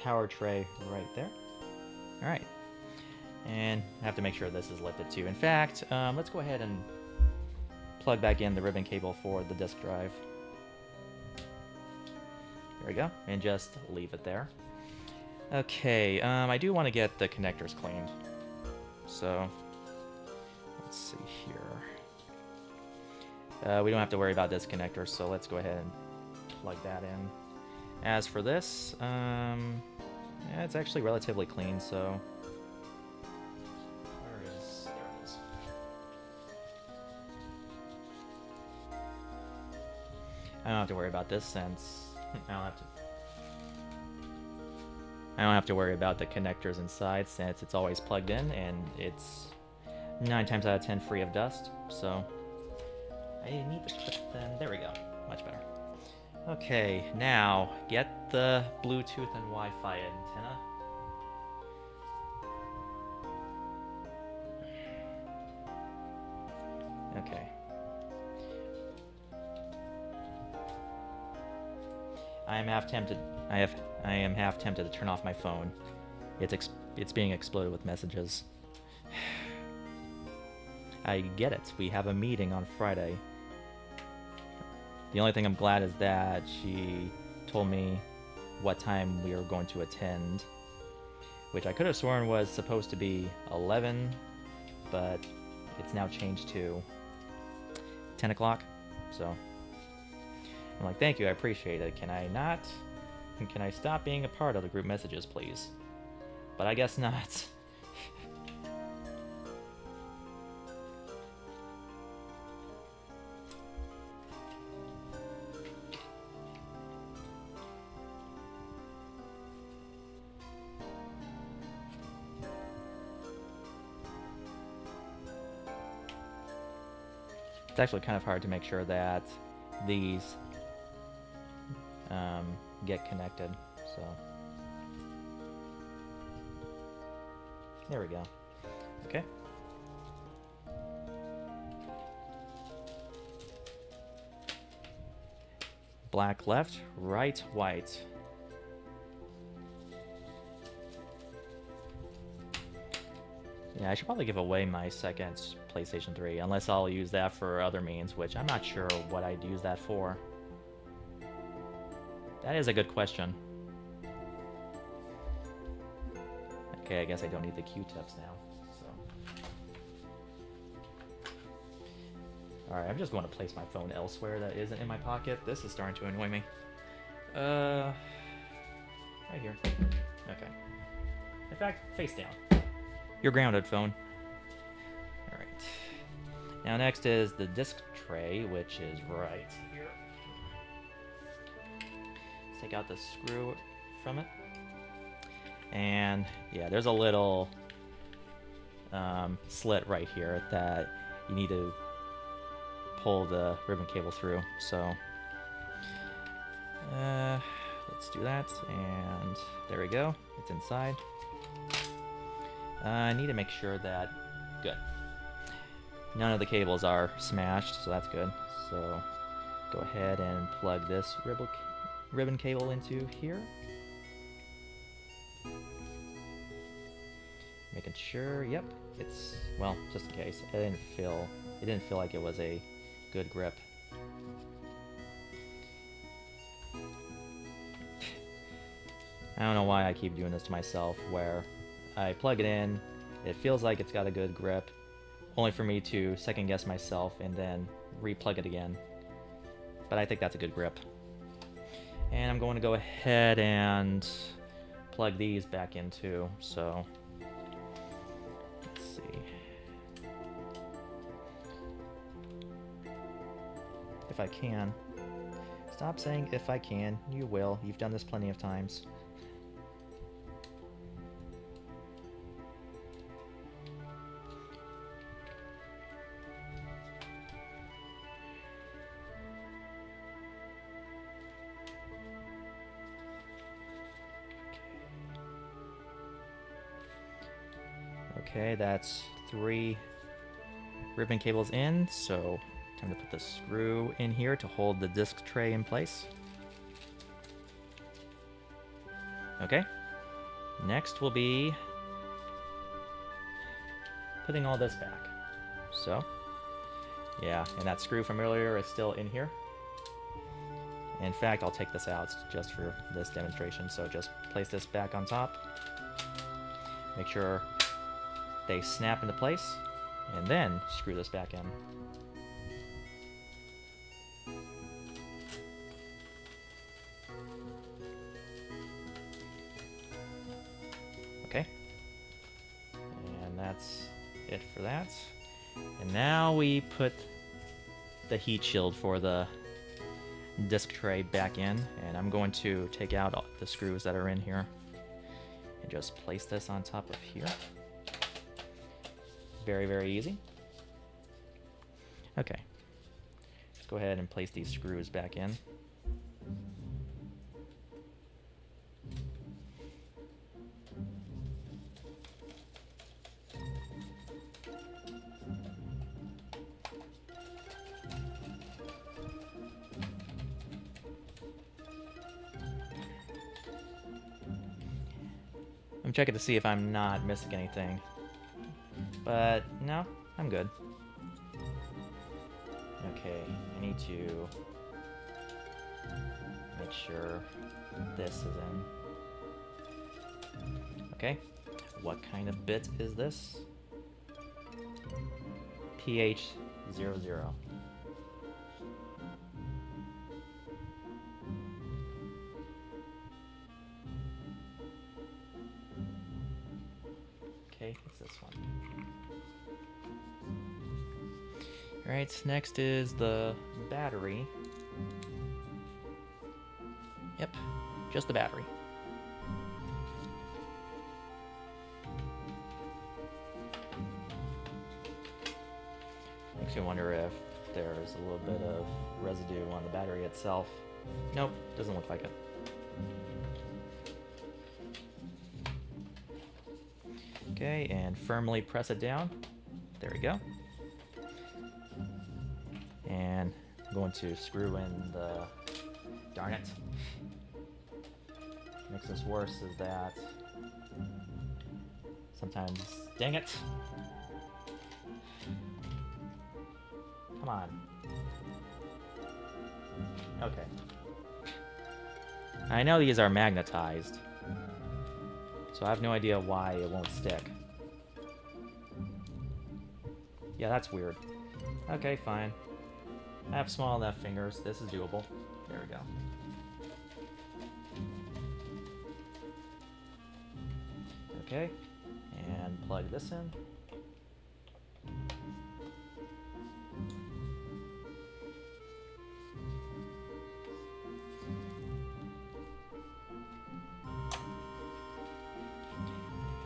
power tray right there. Alright. And I have to make sure this is lifted too. In fact, let's go ahead and plug back in the ribbon cable for the disk drive. There we go. And just leave it there. Okay, I do want to get the connectors cleaned. So, let's see here. We don't have to worry about this connector, so let's go ahead and plug that in. As for this, yeah, it's actually relatively clean, so... There it is. I don't have to worry about this since... I don't have to worry about the connectors inside since it's always plugged in and it's 9 times out of 10 free of dust. So I need to put them. There we go. Much better. Okay, now get the Bluetooth and Wi-Fi antenna. Okay. I am half tempted to turn off my phone. It's being exploded with messages. I get it. We have a meeting on Friday. The only thing I'm glad is that she told me what time we were going to attend, which I could have sworn was supposed to be 11, but it's now changed to 10 o'clock. So I'm like, thank you, I appreciate it. Can I stop being a part of the group messages, please? But I guess not. It's actually kind of hard to make sure that these get connected, so there we go. Okay. Black left, right white. Yeah, I should probably give away my second PlayStation 3, unless I'll use that for other means, which I'm not sure what I'd use that for. That is a good question. Okay, I guess I don't need the Q-tips now, so. Alright, I'm just going to place my phone elsewhere that isn't in my pocket. This is starting to annoy me. Right here. Okay. In fact, face down. You're grounded, phone. Alright. Now next is the disk tray, which is right here. Let's take out the screw from it. And yeah, there's a little slit right here that you need to pull the ribbon cable through. So let's do that, and there we go. It's inside. I need to make sure that... Good. None of the cables are smashed, so that's good. So go ahead and plug this ribbon cable into here. Making sure, yep, it's, well, just in case. It didn't feel like it was a good grip. I don't know why I keep doing this to myself, where I plug it in, it feels like it's got a good grip, only for me to second guess myself and then re-plug it again. But I think that's a good grip. And I'm going to go ahead and plug these back in too, so let's see. If I can. Stop saying if I can, you will. You've done this plenty of times. Okay, that's 3 ribbon cables in, so time to put the screw in here to hold the disc tray in place. Okay, next will be putting all this back. So, yeah, and that screw from earlier is still in here. In fact, I'll take this out just for this demonstration, so just place this back on top. Make sure they snap into place, and then screw this back in. Okay, and that's it for that. And now we put the heat shield for the disc tray back in, and I'm going to take out all the screws that are in here and just place this on top of here. Very, very easy. Okay, just go ahead and place these screws back in. I'm checking to see if I'm not missing anything, but no, I'm good. Okay, I need to make sure this is in. Okay, what kind of bit is this? PH00. Okay, it's this one. Alright, next is the battery. Yep, just the battery. Makes you wonder if there's a little bit of residue on the battery itself. Nope, doesn't look like it. Okay, and firmly press it down. There we go. And I'm going to screw in the... Darn it. Makes this worse is that sometimes... Dang it! Come on. Okay. I know these are magnetized, so I have no idea why it won't stick. Yeah, that's weird. Okay, fine. I have small enough fingers. This is doable. There we go. Okay, and plug this in.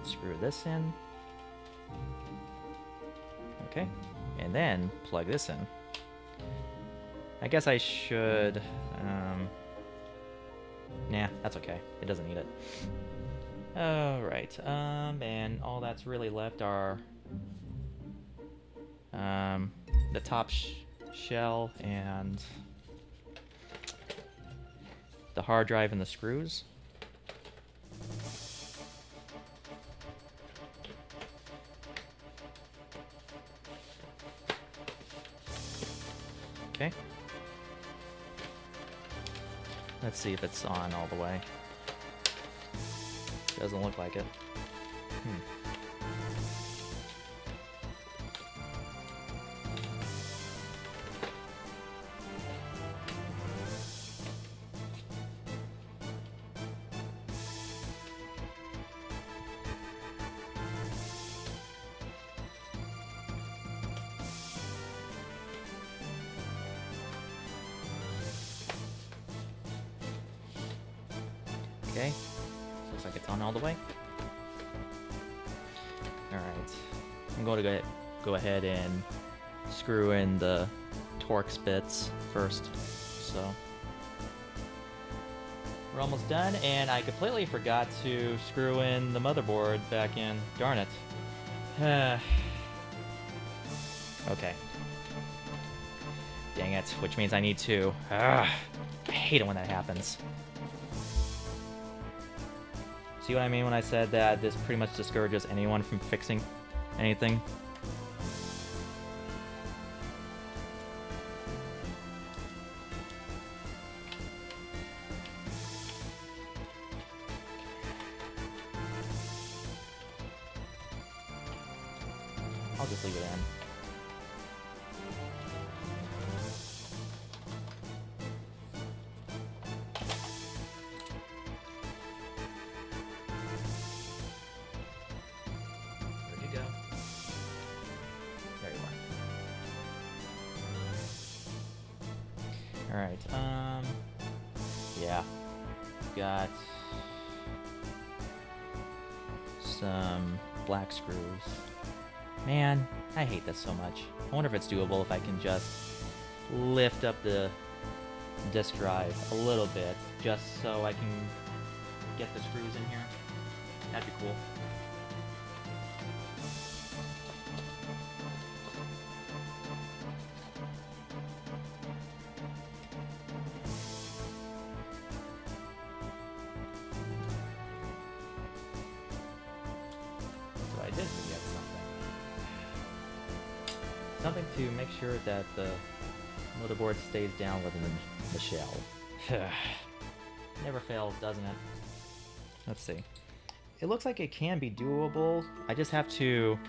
Screw this in. Okay, and then plug this in. I guess I should, nah, that's okay. It doesn't need it. Alright, and all that's really left are, the top shell and the hard drive and the screws. Okay. Let's see if it's on all the way. Doesn't look like it. Okay, looks like it's on all the way. Alright, I'm going to go ahead and screw in the Torx bits first. So, we're almost done, and I completely forgot to screw in the motherboard back in. Darn it. Okay. Dang it, which means I need to... I hate it when that happens. See what I mean when I said that this pretty much discourages anyone from fixing anything? I'll just leave it in. Where'd you go? There you are. Alright, yeah. Got some black screws. Man, I hate this so much. I wonder if it's doable if I can just lift up the disk drive a little bit, just so I can get the screws in here. That'd be cool. So I did forget something. Something to make sure that the motherboard stays down within the shell. Never fails, doesn't it? Let's see. It looks like it can be doable. I just have to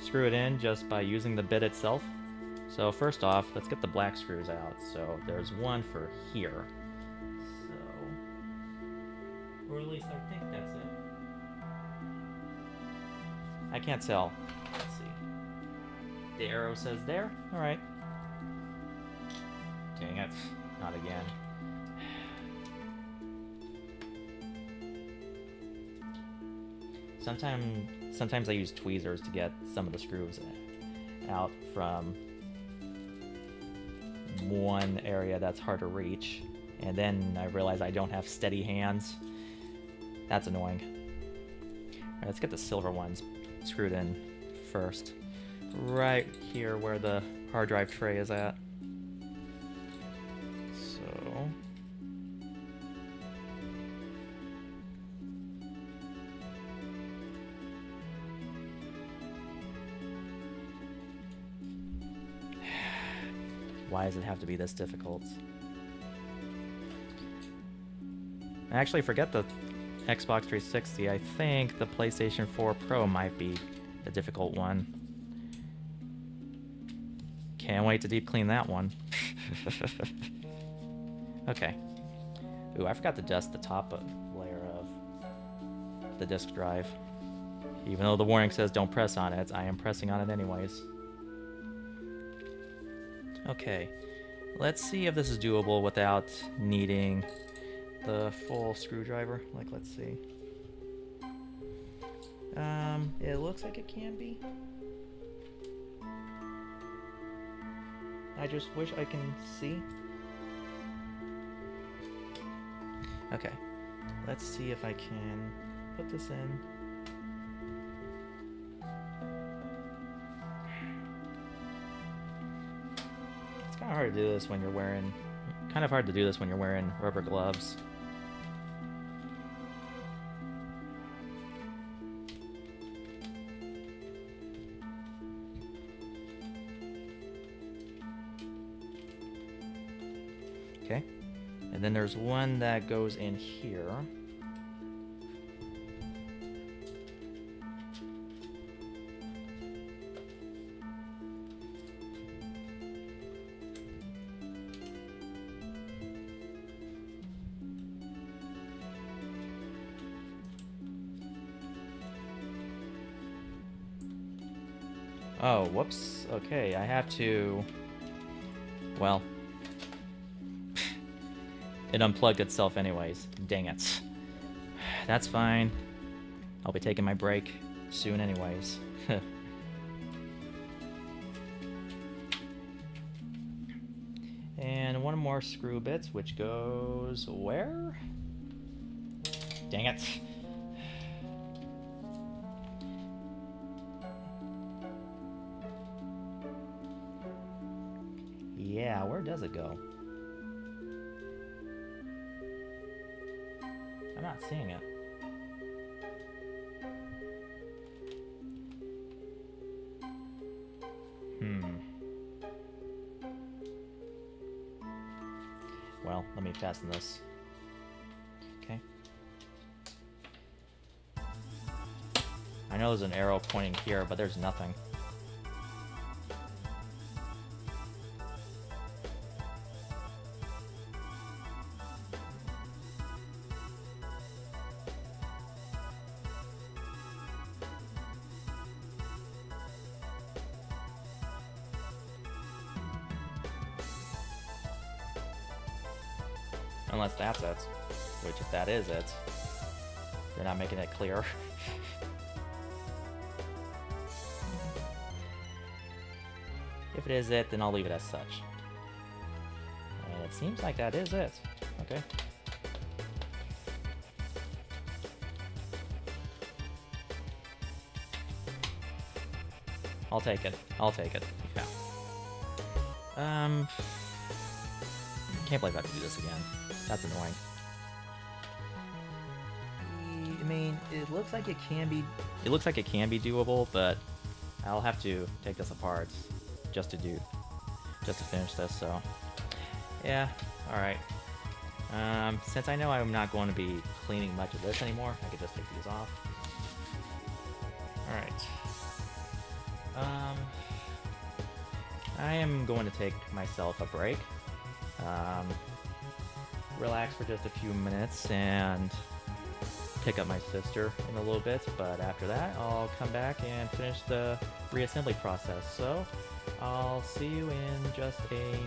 screw it in just by using the bit itself. So first off, let's get the black screws out. So there's one for here. So, or at least I think that's it. I can't tell. Let's see. The arrow says there. All right. Dang it. Not again. Sometimes I use tweezers to get some of the screws out from one area that's hard to reach, and then I realize I don't have steady hands. That's annoying. Alright, let's get the silver ones screwed in first. Right here where the hard drive tray is at. So... Why does it have to be this difficult? I actually forget the Xbox 360. I think the PlayStation 4 Pro might be the difficult one. Can't wait to deep clean that one. Okay. Ooh, I forgot to dust the top layer of the disk drive. Even though the warning says don't press on it, I am pressing on it anyways. Okay, let's see if this is doable without needing the full screwdriver. Like, let's see. It looks like it can be. I just wish I can see. Okay, let's see if I can put this in. It's kind of hard to do this when you're wearing... rubber gloves. Okay, and then there's one that goes in here. Oh, whoops. Okay, I have to... Well... It unplugged itself anyways. Dang it. That's fine. I'll be taking my break soon anyways. And one more screw bit, which goes where? Dang it. Where does it go? I'm not seeing it. Well, let me fasten this. Okay. I know there's an arrow pointing here, but there's nothing. Unless that's it. Which, if that is it, they're not making it clear. If it is it, then I'll leave it as such. And it seems like that is it. Okay. I'll take it. I'll take it. Yeah. Can't believe I have to do this again. That's annoying. I mean, it looks like it can be. It looks like it can be doable, but I'll have to take this apart just to finish this. So, yeah. All right. Since I know I'm not going to be cleaning much of this anymore, I could just take these off. All right. I am going to take myself a break. Relax for just a few minutes and pick up my sister in a little bit, but after that I'll come back and finish the reassembly process. So I'll see you in just a minute.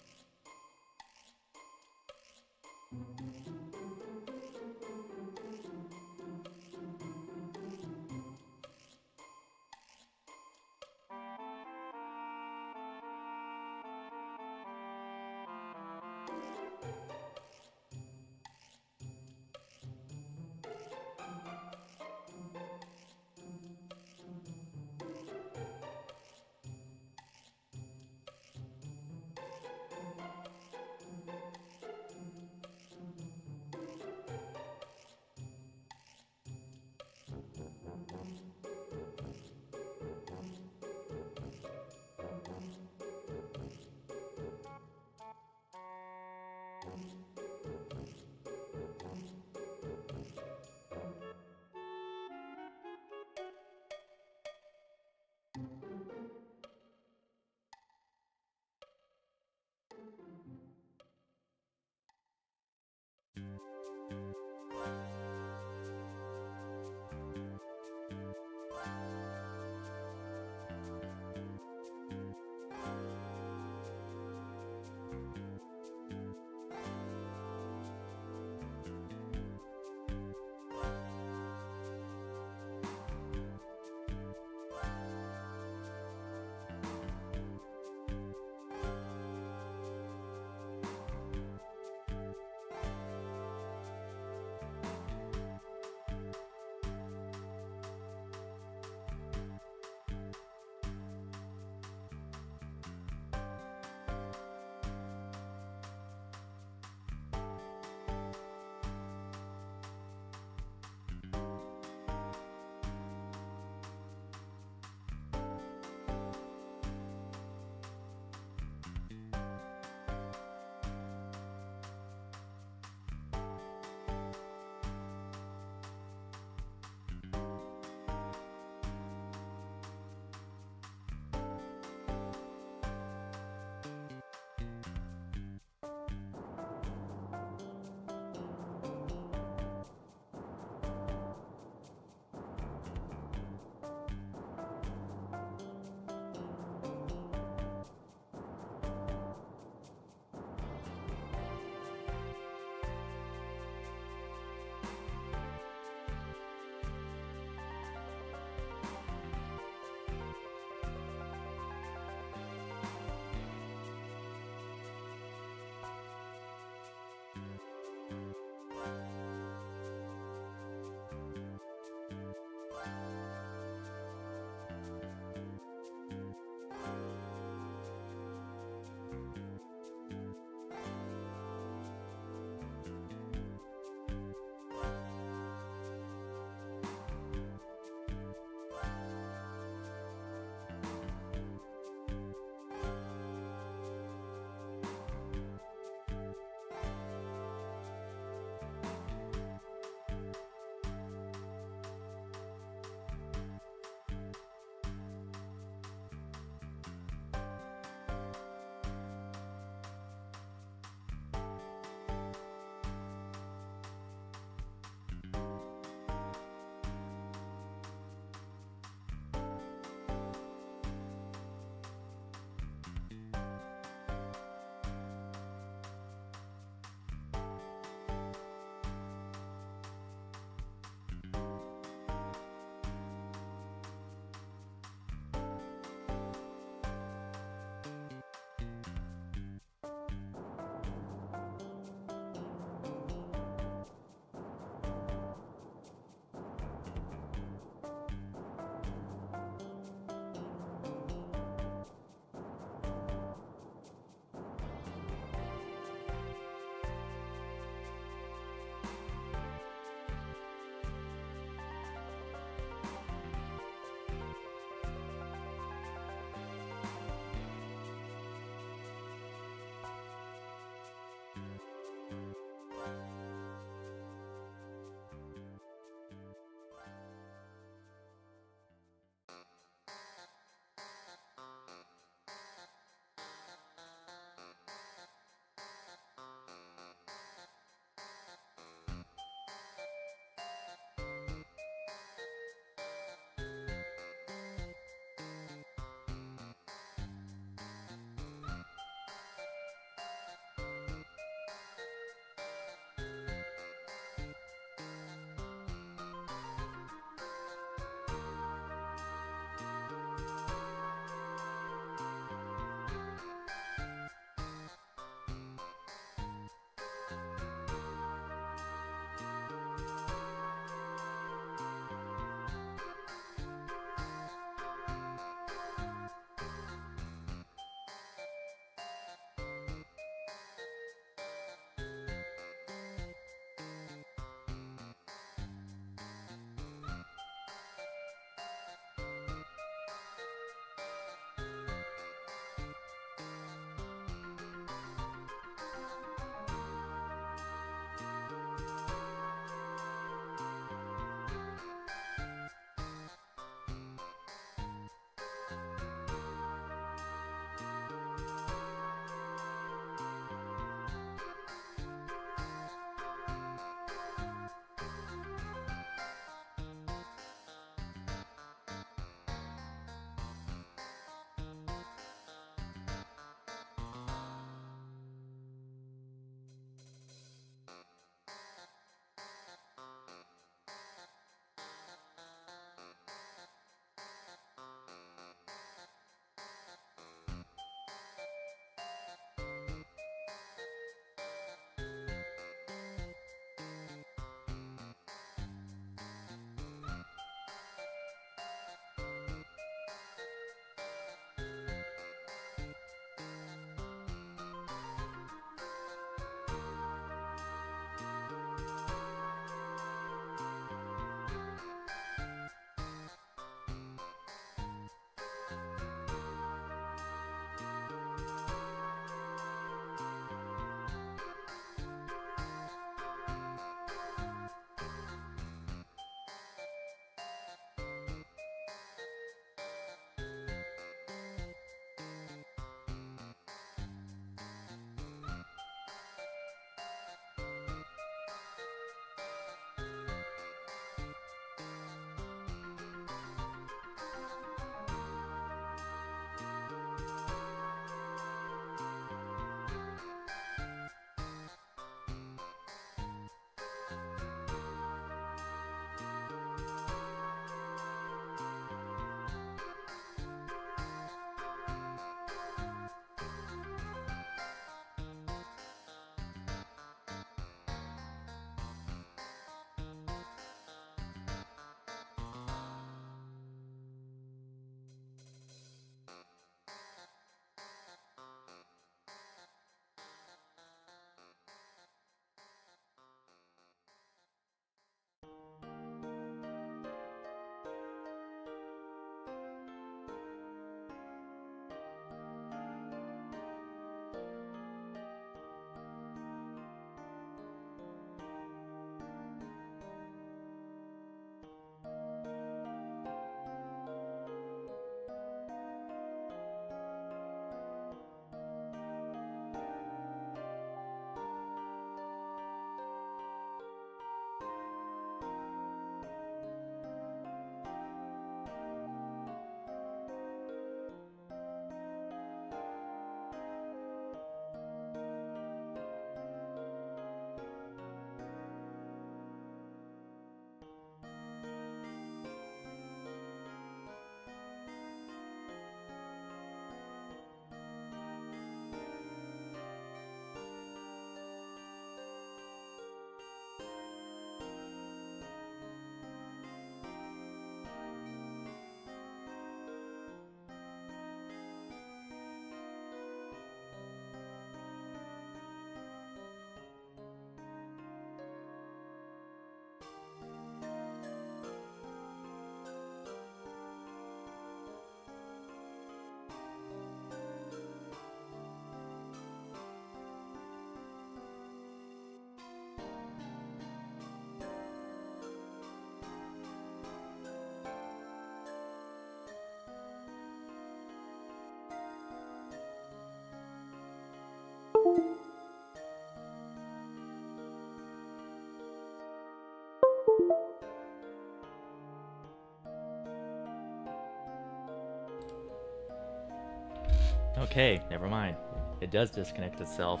Okay, never mind. It does disconnect itself.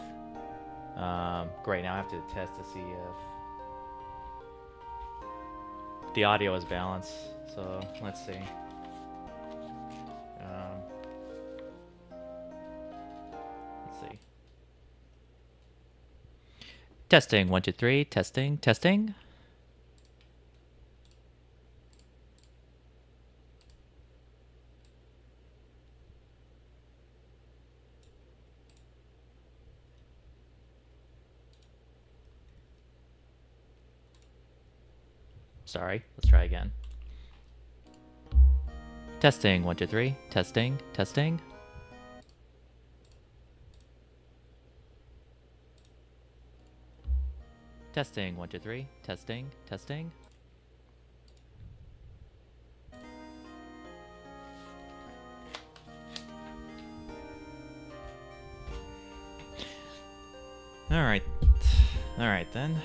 Great, now I have to test to see if the audio is balanced. So let's see. Um, let's see. Testing, 1, 2, 3. Testing, testing. Sorry, let's try again. Testing, 1, 2, 3. Testing, testing. Testing, 1, 2, 3. Testing, testing. Alright. Alright then.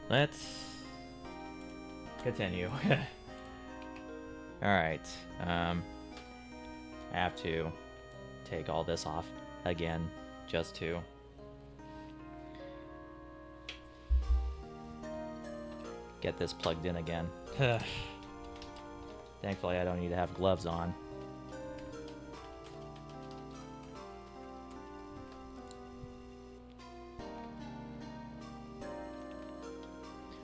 Let's continue. Alright. I have to take all this off again just to get this plugged in again. Thankfully I don't need to have gloves on.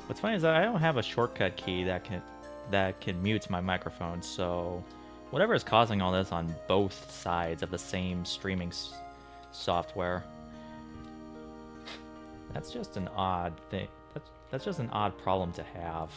What's funny is that I don't have a shortcut key that can mute my microphone, so whatever is causing all this on both sides of the same streaming software, that's just an odd thing. That's just an odd problem to have.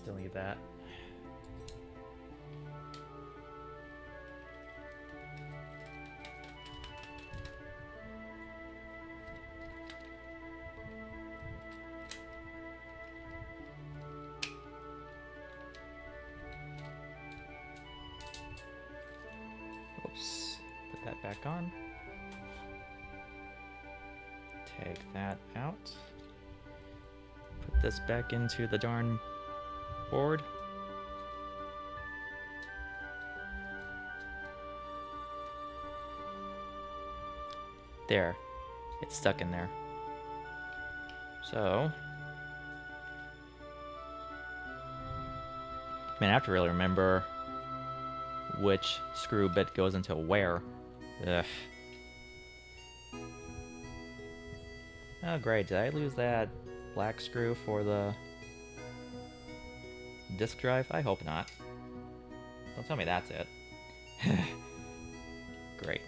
Still need that. Oops. Put that back on. Take that out. Put this back into the darn board. There. It's stuck in there. So, man, I have to really remember which screw bit goes into where. Ugh. Oh great, did I lose that black screw for the disk drive? I hope not. Don't tell me that's it. Great.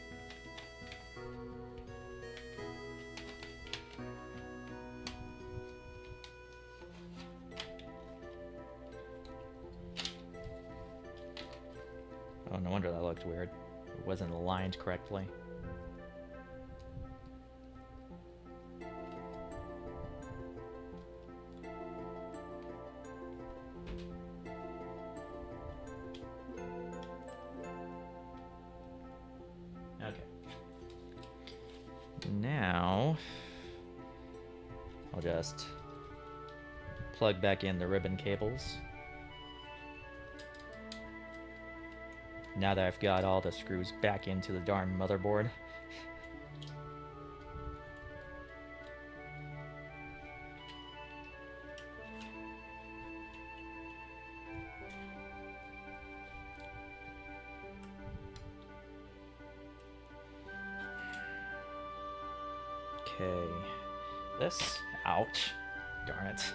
Oh, no wonder that looked weird. It wasn't aligned correctly. Now, I'll just plug back in the ribbon cables. Now that I've got all the screws back into the darn motherboard. Okay, this, ouch, darn it.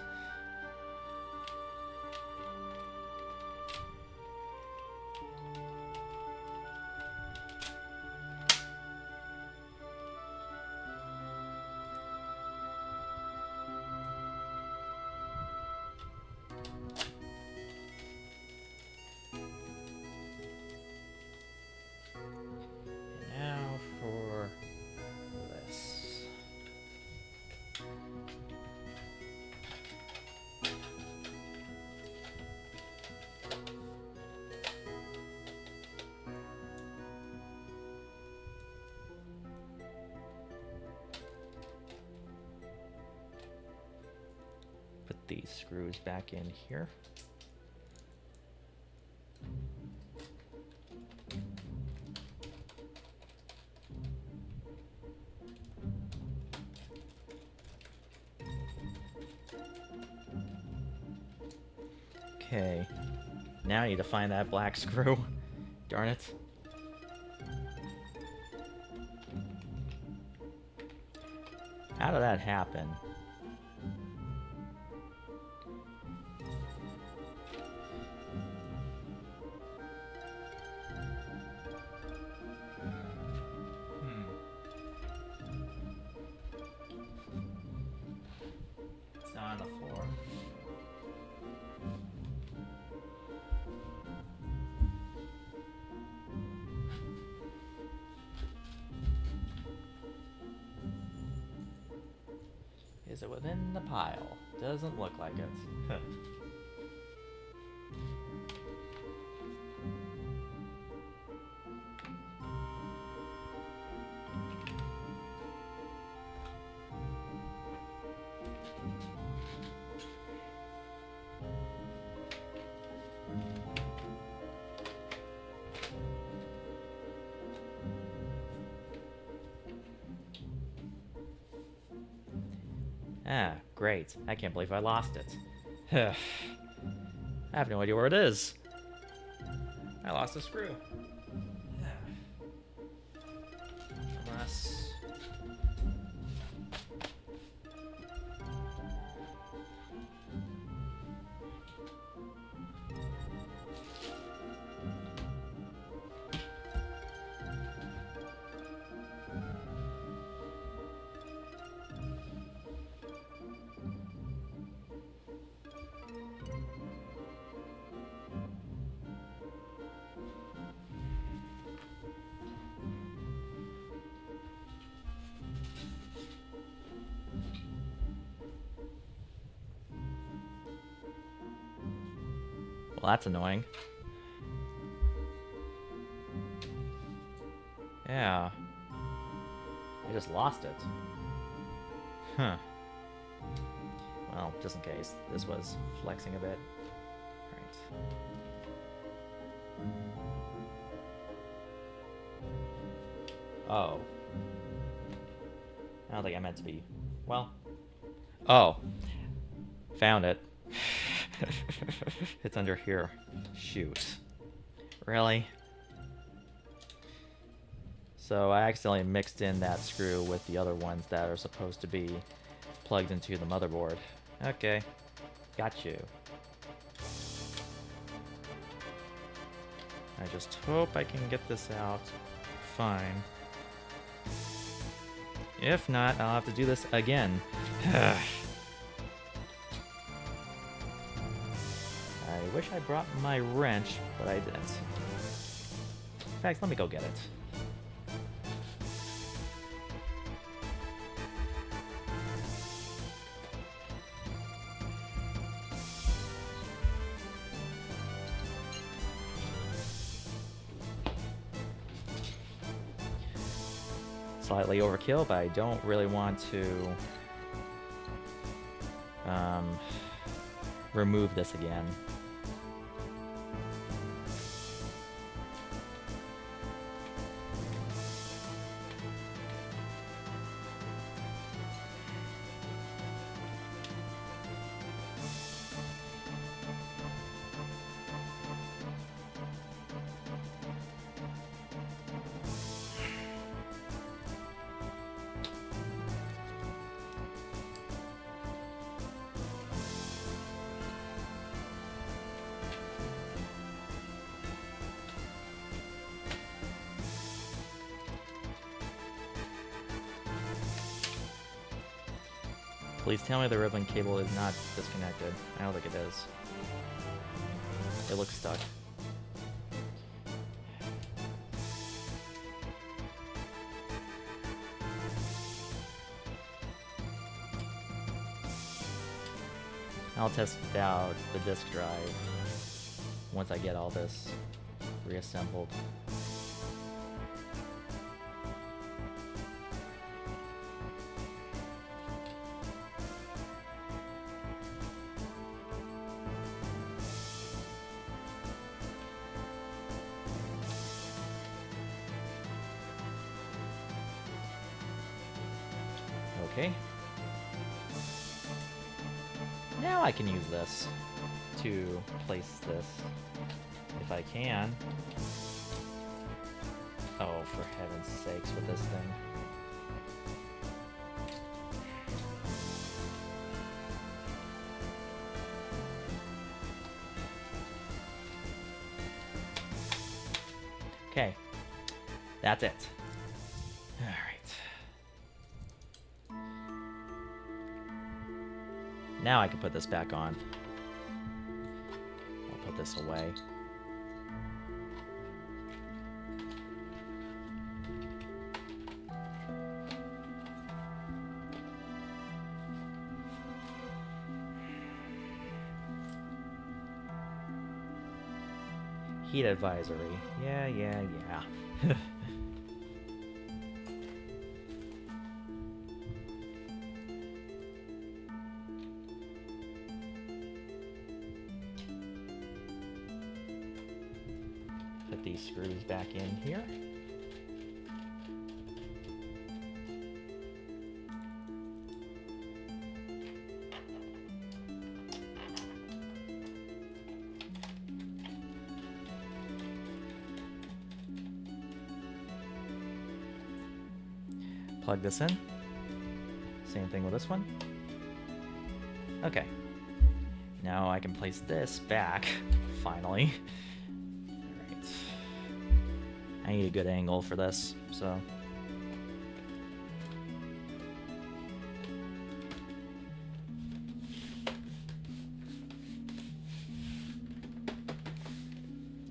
these screws back in here. Okay, now I need to find that black screw. Darn it. How did that happen? It's not on the floor. Is it within the pile? Doesn't look like it. Ah, great. I can't believe I lost it. I have no idea where it is. I lost a screw. Unless... Well, that's annoying. Yeah. I just lost it. Huh. Well, just in case. This was flexing a bit. Alright. Oh. I don't think I meant to be... Well. Oh. Found it. It's under here. Shoot. Really? So I accidentally mixed in that screw with the other ones that are supposed to be plugged into the motherboard. Okay. Got you. I just hope I can get this out fine. If not, I'll have to do this again. I wish I brought my wrench, but I didn't. In fact, let me go get it. Slightly overkill, but I don't really want to remove this again. Please tell me the ribbon cable is not disconnected. I don't think it is. It looks stuck. I'll test out the disk drive once I get all this reassembled. Okay. Now I can use this to place this, if I can. Oh, for heaven's sakes with this thing. Okay, that's it. All right. Now I can put this back on. I'll put this away. Heat advisory. Yeah. Put these screws back in here. Plug this in. Same thing with this one. Okay. Now I can place this back, finally. Alright. I need a good angle for this, so...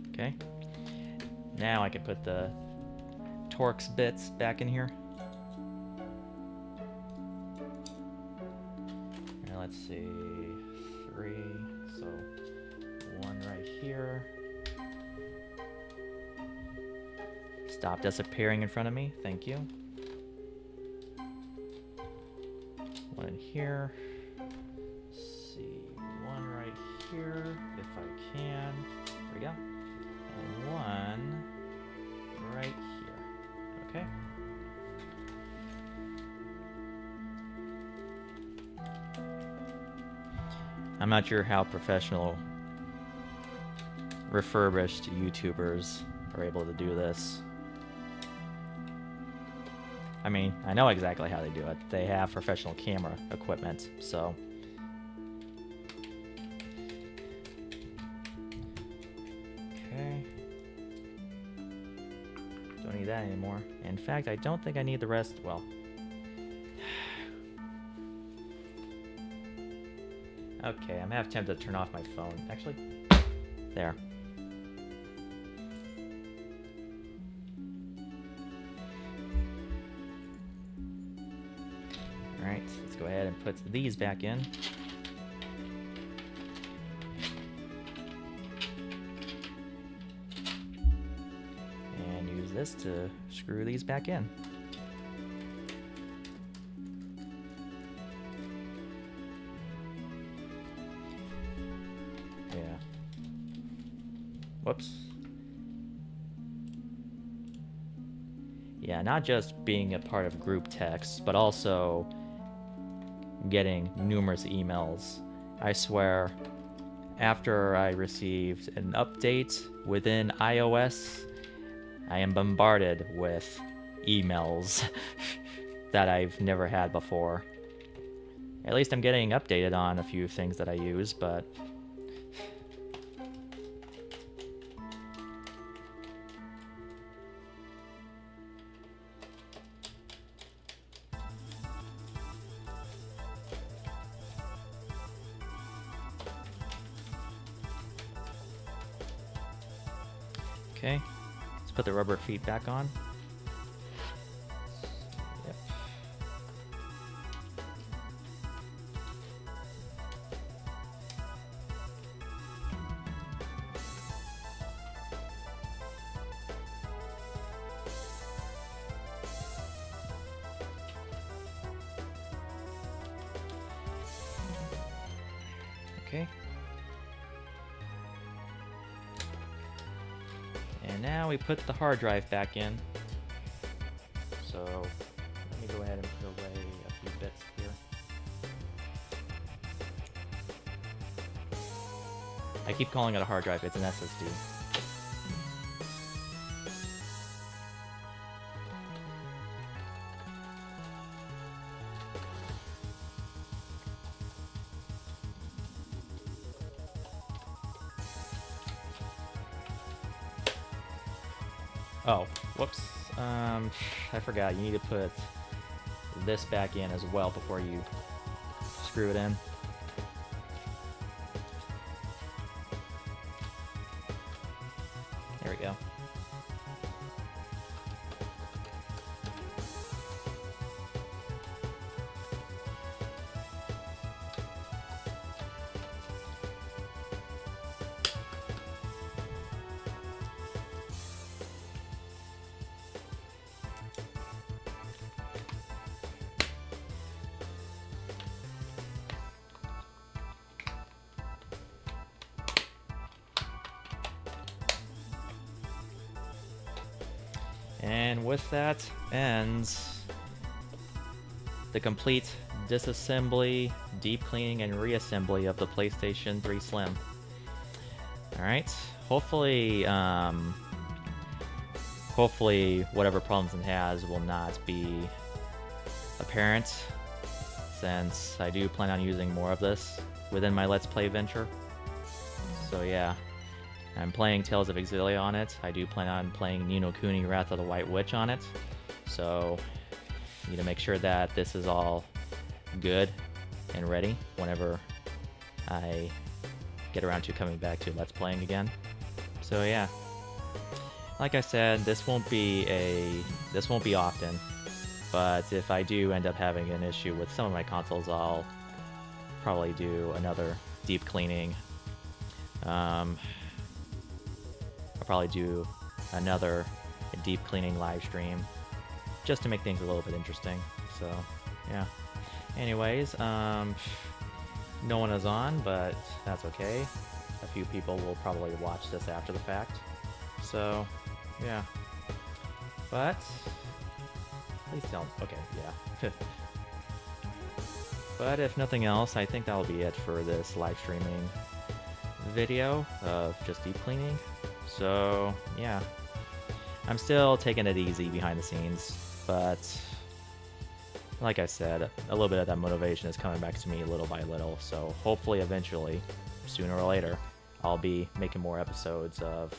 Okay. Now I can put the Torx bits back in here. Let's see, 3, so 1 right here. Stop disappearing in front of me, thank you. 1 in here. Let's see, 1 right here, if I can. There we go. And 1 right here, okay? I'm not sure how professional refurbished YouTubers are able to do this. I mean, I know exactly how they do it. They have professional camera equipment, so... Okay. Don't need that anymore. In fact, I don't think I need the rest, well... Okay, I'm half tempted to turn off my phone. Actually, there. Alright, let's go ahead and put these back in. And use this to screw these back in. Whoops. Yeah, not just being a part of group text, but also getting numerous emails. I swear, after I received an update within iOS, I am bombarded with emails that I've never had before. At least I'm getting updated on a few things that I use, but... Okay, let's put the rubber feet back on. Yep. Okay. And now we put the hard drive back in. So let me go ahead and put away a few bits I keep calling it a hard drive, it's an SSD. Oh, whoops. I forgot. You need to put this back in as well before you screw it in. There we go. And with that ends the complete disassembly, deep cleaning, and reassembly of the PlayStation 3 Slim. Alright, hopefully whatever problems it has will not be apparent, since I do plan on using more of this within my Let's Play venture. So yeah. I'm playing Tales of Exilia on it. I do plan on playing Ni no Kuni Wrath of the White Witch on it. So, need to make sure that this is all good and ready whenever I get around to coming back to Let's Playing again. So yeah. Like I said, this won't be often. But if I do end up having an issue with some of my consoles, I'll probably do another deep cleaning. I'll probably do another deep cleaning live stream just to make things a little bit interesting. So, yeah. Anyways, no one is on, but that's okay. A few people will probably watch this after the fact. So, yeah. But, please don't. Okay, yeah. But if nothing else, I think that'll be it for this live streaming video of just deep cleaning. So, yeah. I'm still taking it easy behind the scenes, but like I said, a little bit of that motivation is coming back to me little by little, so hopefully eventually, sooner or later, I'll be making more episodes of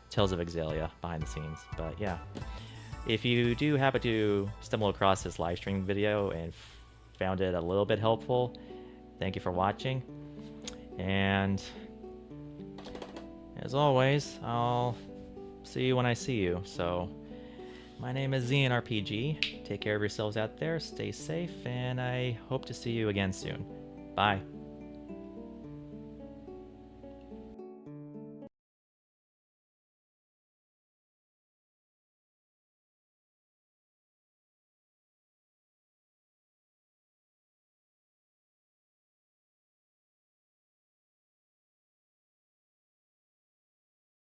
Tales of Exilia behind the scenes. But yeah, if you do happen to stumble across this live stream video and found it a little bit helpful, thank you for watching, and as always, I'll see you when I see you. So, my name is ZNRPG. Take care of yourselves out there, stay safe, and I hope to see you again soon. Bye.